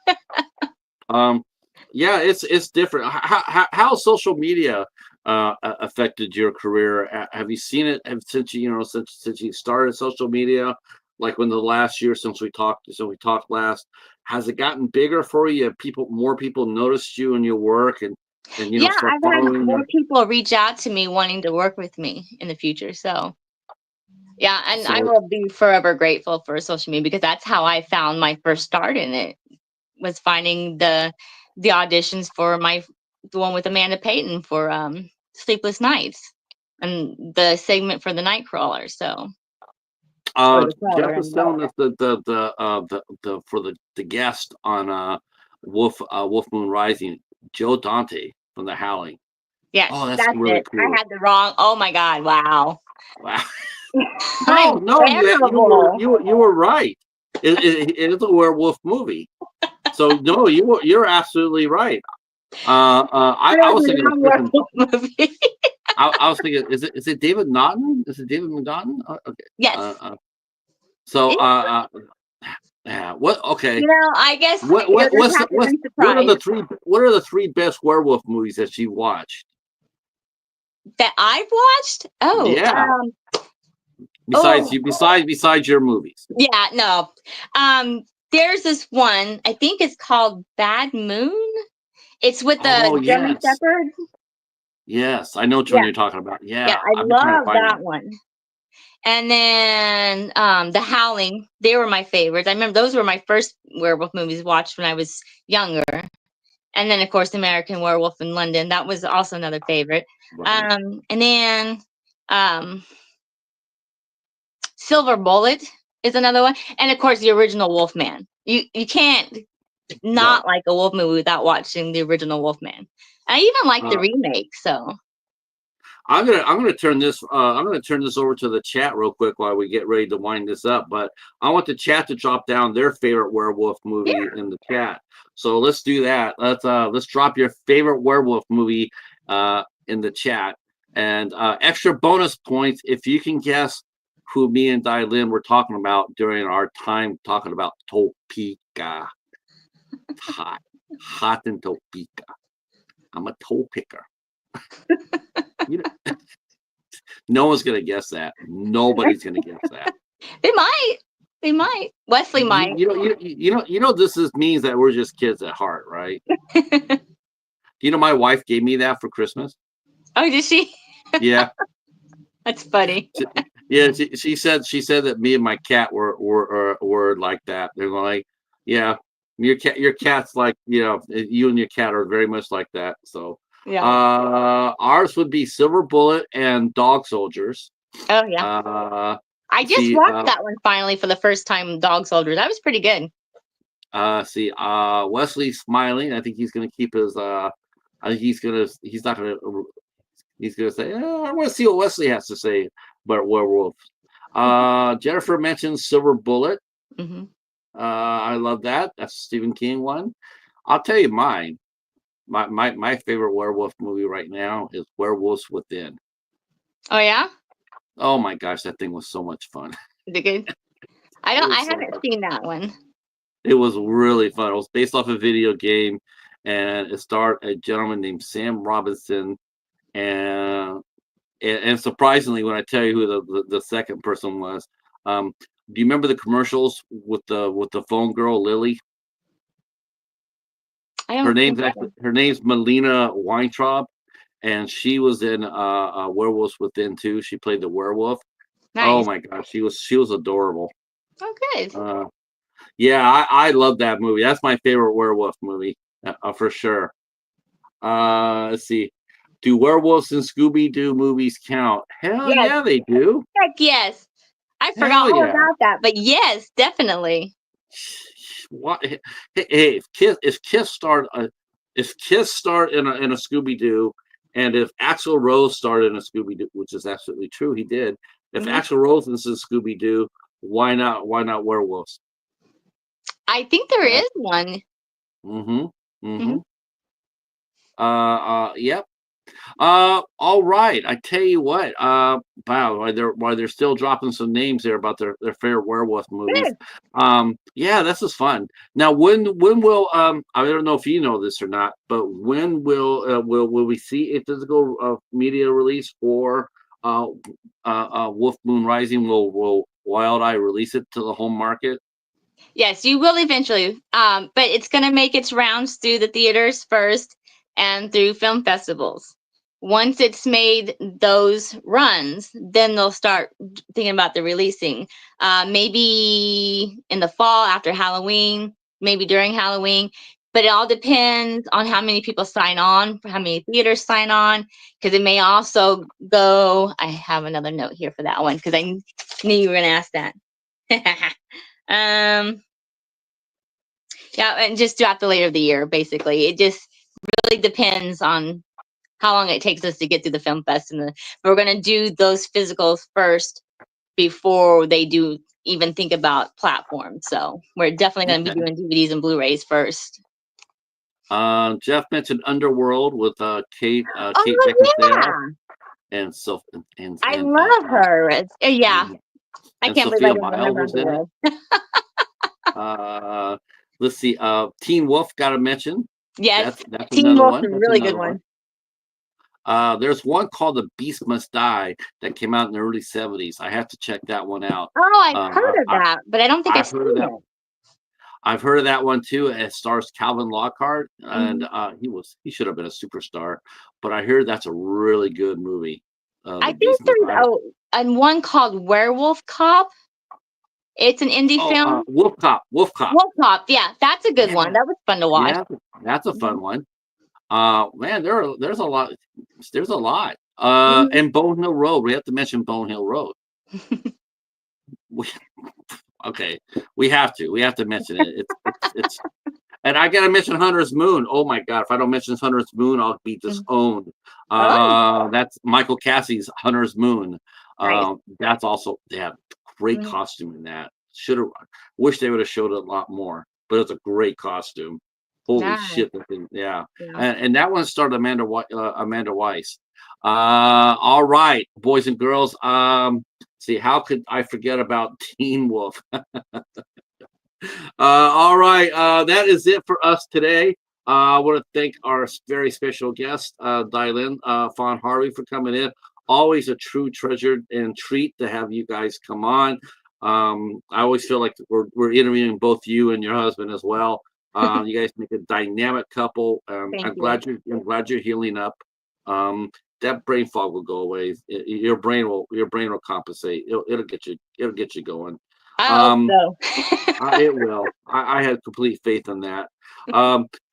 Yeah, it's different. How social media affected your career? Have you seen it since since you started social media? Like when the last year since we talked last, has it gotten bigger for you? More people noticed you and your work, and yeah, start I've had following more you. people reach out to me wanting to work with me in the future. So, yeah, and I So will be forever grateful for social media because that's how I found my first start in it, was finding the auditions for the one with Amanda Payton for Sleepless Nights and the segment for the Nightcrawler. So, or the Jeff crawler, I was mean. telling us the for the guest on Wolf Moon Rising, Joe Dante from The Howling. Yes, Oh, that's that's really it. I cool. had the wrong. Oh my God! Wow. Wow. I'm No, terrible. you were right. It is a werewolf movie. So no, you're absolutely right. I There's was a thinking of wrong different. werewolf movie. I was thinking, is it David Naughton? Is it David Naughton? Okay. Yes. Uh, uh, so It- yeah. What? Okay. I guess you'll What just have to be surprised what are the three best werewolf movies that you watched? that I've watched. Oh, Yeah. oh, Besides your movies. yeah, no. There's this one. I think it's called Bad Moon. It's with Oh the German yes. Shepherd. Yes, I know which one Yeah, you're talking about. yeah, Yeah, I I've been trying to love find that that. one. And then The Howling. They were my favorites. I remember those were my first werewolf movies watched when I was younger. And then of course American Werewolf in London. That was also another favorite. Right. And then um Silver Bullet is another one. And of course the original Wolfman. You can't No. not like a wolf movie without watching the original Wolfman. I even like the Uh, remake, so I'm gonna turn this over to the chat real quick while we get ready to wind this up. But I want the chat to drop down their favorite werewolf movie yeah. in the chat. So let's do that. Let's drop your favorite werewolf movie in the chat. And extra bonus points if you can guess who me and Dilynn were talking about during our time talking about Topeka. Hot. Hot in Topeka. I'm a toe picker. You know, no one's gonna guess that. Nobody's gonna guess that. They might. They might. Wesley might. This means that we're just kids at heart, right? My wife gave me that for Christmas. Oh, did she? Yeah. That's funny. Yeah, she said that me and my cat were like that. They're like, yeah, your cat's like, you and your cat are very much like that. So Yeah. ours would be Silver Bullet and Dog Soldiers. Oh yeah. I just See, watched that one finally for the first time, Dog Soldier. That was pretty good. Wesley's smiling. I think he's gonna keep his I think he's not gonna say, I want to see what Wesley has to say about werewolf. Jennifer mentioned Silver Bullet. Mm-hmm. I love that. That's a Stephen King one. I'll tell you mine. My favorite werewolf movie right now is Werewolves Within. Oh yeah? Oh my gosh, that thing was so much fun. Is it good? I haven't seen that one. It was really fun. It was based off a video game, and it starred a gentleman named Sam Robinson, and surprisingly, when I tell you who the second person was, do you remember the commercials with the phone girl Lily? I don't think so. Her name's Melina Weintraub, and she was in Werewolves Within too. She played the werewolf. Oh Nice. my gosh, she was adorable. Oh, good. Yeah, I love that movie. That's my favorite werewolf movie for sure. Let's see. Do werewolves and Scooby Doo movies count? Hell Yes. yeah, they do. Heck yes. I forgot Hell all yeah. about that, but yes, definitely. What? Hey, if Kiss start in a Scooby Doo, and if Axl Rose started in a Scooby Doo, which is absolutely true, he did. If Hmm. Axl Rose is in Scooby Doo, why not? Why not werewolves? I think there Uh, is one. mm-hmm. Hmm. Mm-hmm. Yep. All right. I tell you what. Wow. Why they're still dropping some names there about their favorite werewolf movies. Good. Yeah, this is fun. Now, when will I don't know if you know this or not, but when will we see a physical media release for uh Wolf Moon Rising? Will Wild Eye release it to the home market? Yes, you will eventually. But it's going to make its rounds through the theaters first and through film festivals. Once it's made those runs, then they'll start thinking about the releasing. Maybe in the fall after Halloween, maybe during Halloween. But it all depends on how many people sign on, how many theaters sign on, because it may also go. I have another note here for that one because I knew you were going to ask that. um, yeah, and just throughout the later of the year, basically. It just really depends on how long it takes us to get through the film fest. We're going to do those physicals first before they do even think about platforms. So we're definitely going to be Okay. doing DVDs and Blu-rays first. Jeff mentioned Underworld with Kate Oh Beckinsale yeah, and so I love her. Yeah, mhm. I And can't believe I Sophia didn't Myles remember was in it. Underworld. Uh, let's see. Teen Wolf got to mention. Yes, That's Teen another Wolf's one. a That's really good another one. one. There's one called The Beast Must Die that came out in the early '70s. I have to check that one out. Oh, I've Uh, heard of I, that, but I don't think I've I've heard of seen that. it. I've heard of that one too. It stars Calvin Lockhart, and Mhm. he should have been a superstar. But I hear that's a really good movie. I The think Beast Must there's Die. and one called Werewolf Cop. It's an indie Oh, film. Wolf Cop. Wolf Cop. Wolf Cop, yeah, that's a good Yeah, one. That was fun to watch. yeah, that's a Hmm. fun one. Man, there's a lot. There's a lot. Hmm. And Bone Hill Road. We have to mention Bone Hill Road. We, okay, we have to mention it. It's. And I gotta mention Hunter's Moon. Oh my God! If I don't mention Hunter's Moon, I'll be disowned. Oh, That's Michael Cassie's Hunter's Moon. nice. That's also they have great Mhm. costume in that. Should have wish they would have showed it a lot more, but it's a great costume. Holy Nice. shit! That thing, yeah. Yeah. And that one starred Amanda Weiss. All right, boys and girls. See, how could I forget about Teen Wolf? All right, that is it for us today. I want to thank our very special guest, Dilynn Fawn Harvey, for coming in. Always a true treasure and treat to have you guys come on. I always feel like we're interviewing both you and your husband as well. You guys make a dynamic couple. Thank you. I'm glad you're healing up. That brain fog will go away. Your brain will compensate. It'll get you going. I hope Um, so. it will. I have complete faith in that.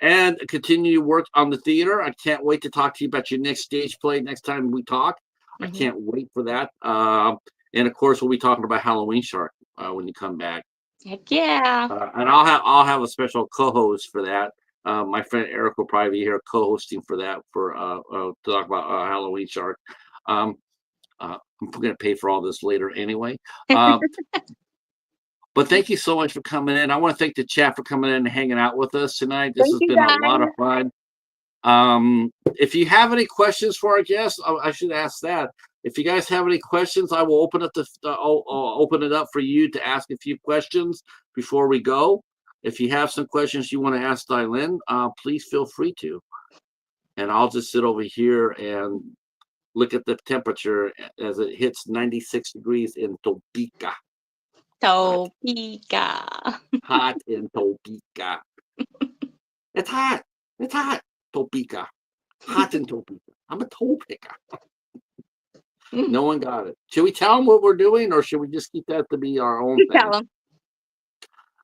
And continue to work on the theater. I can't wait to talk to you about your next stage play next time we talk. I Hmm. can't wait for that. And of course, we'll be talking about Halloween Shark when you come back. Heck yeah. And I'll have a special co-host for that. My friend Eric will probably be here co-hosting for that for to talk about Halloween Shark. Um, I'm going to pay for all this later anyway. Um, But thank you so much for coming in. I want to thank the chat for coming in and hanging out with us tonight. This Thank has you been a lot of guys. fun. If you have any questions for our guests, I should ask that. If you guys have any questions, I will open up I'll open it up for you to ask a few questions before we go. If you have some questions you want to ask Dilynn, please feel free to. And I'll just sit over here and look at the temperature as it hits 96 degrees in Topeka. Hot, Topeka. hot in Topeka. It's hot. It's hot. Topeka. Hot in Topeka. I'm a toe picker. No one got it. Should we tell them what we're doing, or should we just keep that to be our own You thing? tell them.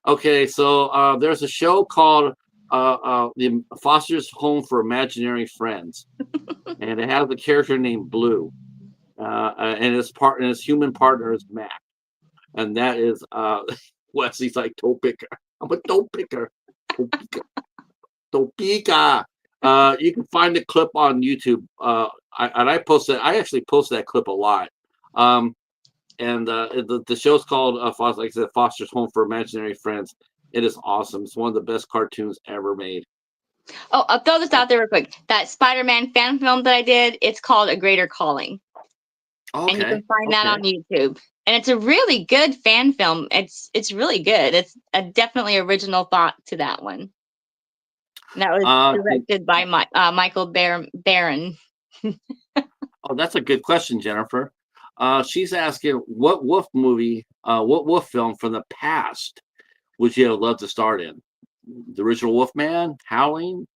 Okay, so there's a show called The Foster's Home for Imaginary Friends, and it has a character named Blue, and his human partner is Mac, and that is Wesley's like toe picker. I'm a toe picker. Toe picker. Toe picker. You can find the clip on YouTube. I posted. I actually post that clip a lot. And the show's called Foster, like I said, Foster's Home for Imaginary Friends. It is awesome. It's one of the best cartoons ever made. Oh, I'll throw this out there real quick. That Spider-Man fan film that I did, it's called A Greater Calling. Okay. And you can find that on YouTube. And it's a really good fan film. It's really good. It's a definitely original thought to that one. And that was directed by Michael Barron. Oh, that's a good question, Jennifer. She's asking what wolf movie, what wolf film from the past would you have loved to start in? The original Wolfman, Howling,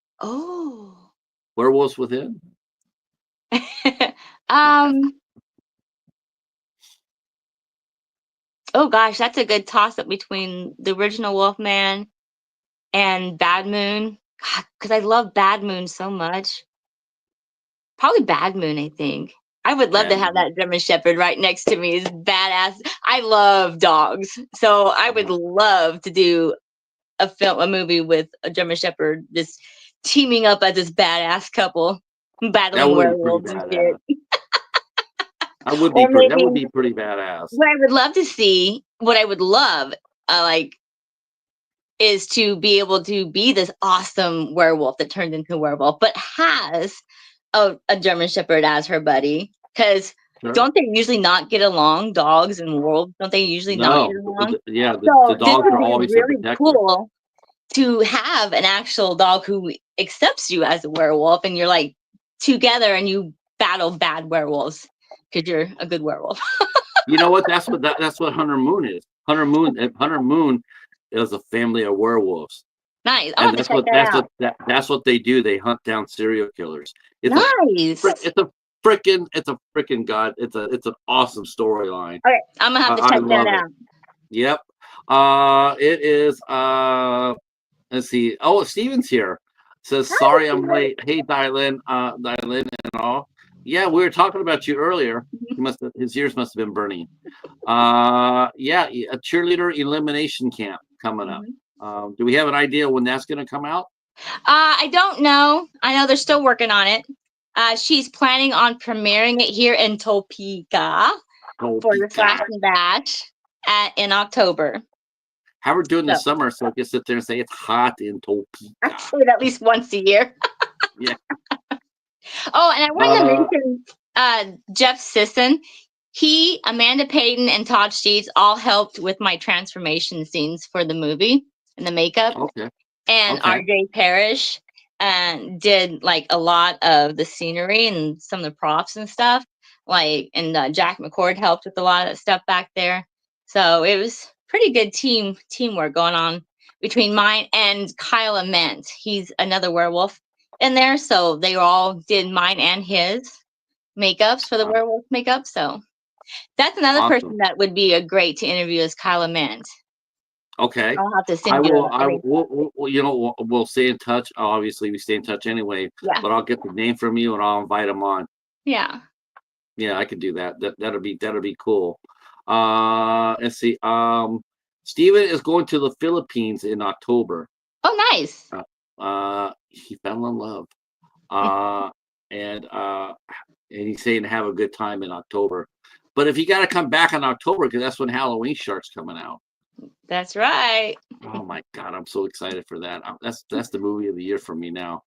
Werewolves Within. Oh gosh, that's a good toss up between the original Wolfman and Bad Moon. God, because I love Bad Moon so much. Probably Bad Moon, I think. I would love to have that German Shepherd right next to me. It's badass. I love dogs, so I would love to do a movie with a German Shepherd just teaming up as this badass couple battling werewolves and shit. That would be pretty badass. What I would love to see, what I would love, is to be able to be this awesome werewolf that turned into a werewolf, but has a German Shepherd as her buddy. Because don't they usually not get along? Dogs and wolves, don't they usually not get along? Yeah, the dogs are always really cool to have an actual dog who accepts you as a werewolf, and you're like together and you battle bad werewolves because you're a good werewolf. You know what? That's what Hunter Moon is. Hunter Moon is a family of werewolves. Nice. And that's what they do. They hunt down serial killers. It's nice. It's a freaking god. It's an awesome storyline. Okay, I'm gonna have to check that out. Yep. It is. Let's see. Oh, Steven's here. Says sorry I'm late. Hey, Dilynn, and all. Yeah, we were talking about you earlier. His ears must have been burning. Yeah, a cheerleader elimination camp coming up. Do we have an idea when that's going to come out? I don't know. I know they're still working on it. She's planning on premiering it here in Topeka for the Slash and Bash in October. How we're doing this summer, so I can sit there and say it's hot in Topeka. I say it at least once a year. Yeah. Oh, and I wanted to mention Jeff Sisson. Amanda Payton, and Todd Sheets all helped with my transformation scenes for the movie and the makeup. Okay. And RJ Parrish did like a lot of the scenery and some of the props and stuff. And Jack McCord helped with a lot of that stuff back there. So it was pretty good teamwork going on between mine and Kyle Ament. He's another werewolf in there, so they all did mine and his makeups for the werewolf makeup. So that's another person that would be a great to interview is Kyle Ament. Okay. I'll have to send you. We'll stay in touch. Obviously, we stay in touch anyway. Yeah. But I'll get the name from you and I'll invite him on. Yeah. Yeah, I could do that. That'll be cool. Let's see. Steven is going to the Philippines in October. Oh, nice. He fell in love. And he's saying have a good time in October. But if you got to come back in October, because that's when Halloween Shark's coming out. That's right. Oh my God, I'm so excited for that. That's the movie of the year for me now.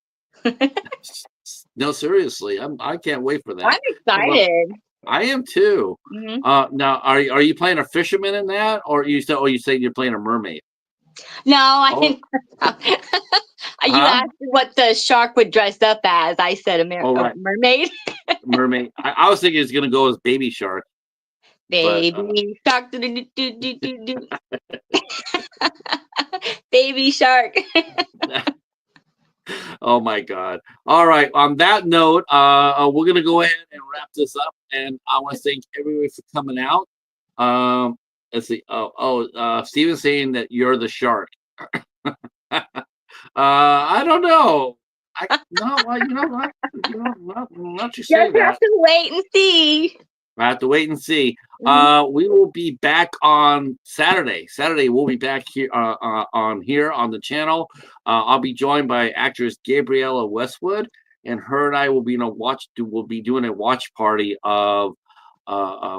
No, seriously, I can't wait for that. I'm excited. I am too. Mm-hmm. Now, are you playing a fisherman in that, or you say you're playing a mermaid? No, I didn't. You asked what the shark would dress up as. I said a mermaid. Mermaid. I was thinking it's gonna go as baby shark. Baby shark. Baby shark. Oh my God. All right. On that note, we're gonna go ahead and wrap this up. And I want to thank everybody for coming out. Let's see. Steven's saying that you're the shark. I don't know. I no, well, you know what? You know, not you say Just have that. to wait and see. I have to wait and see. Mhm. We will be back on Saturday. Saturday we'll be back here on the channel. I'll be joined by actress Gabriella Westwood, and her and I will be We'll be doing a watch party of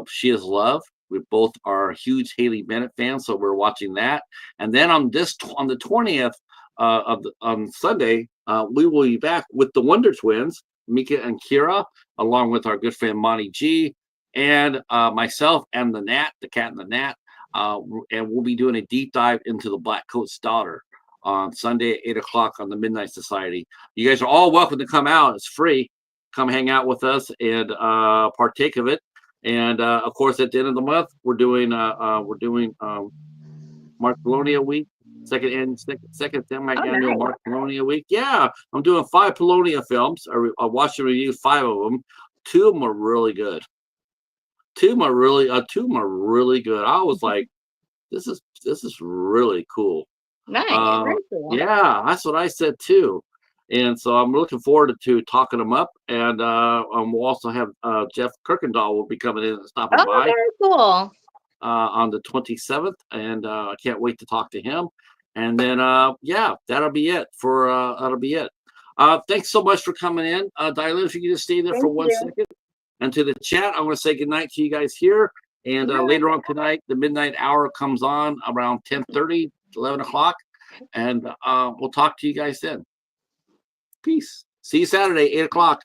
She Is Love. We both are huge Haley Bennett fans, so we're watching that. And then on the 20th on Sunday, we will be back with the Wonder Twins, Mika and Kira, along with our good friend Monty G, and myself and the Nat, the cat and the Nat, and we'll be doing a deep dive into the Black Coat's Daughter on Sunday at 8 o'clock on the Midnight Society. You guys are all welcome to come out. It's free. Come hang out with us and partake of it. And of course, at the end of the month, we're doing Mark Polonia Week, second semi-annual Oh, nice. Mark Polonia Week. Yeah, I'm doing 5 Polonia films. I watched and reviewed 5 of them. 2 of them are really good. 2 of them are really good. I was like, this is really cool. Nice. Very cool. Yeah, that's what I said too. And so I'm looking forward to talking them up. And we'll also have Jeff Kirkendall will be coming in and stopping Oh, by very cool. on the 27th. And I can't wait to talk to him. And then, yeah, that'll be it. Thanks so much for coming in. Dilynn, if you can just stay there Thank for 1 you. second. And to the chat, I want to say goodnight to you guys here. And later on tonight, the midnight hour comes on around 10:30, 11 o'clock. And we'll talk to you guys then. Peace. See you Saturday, 8 o'clock.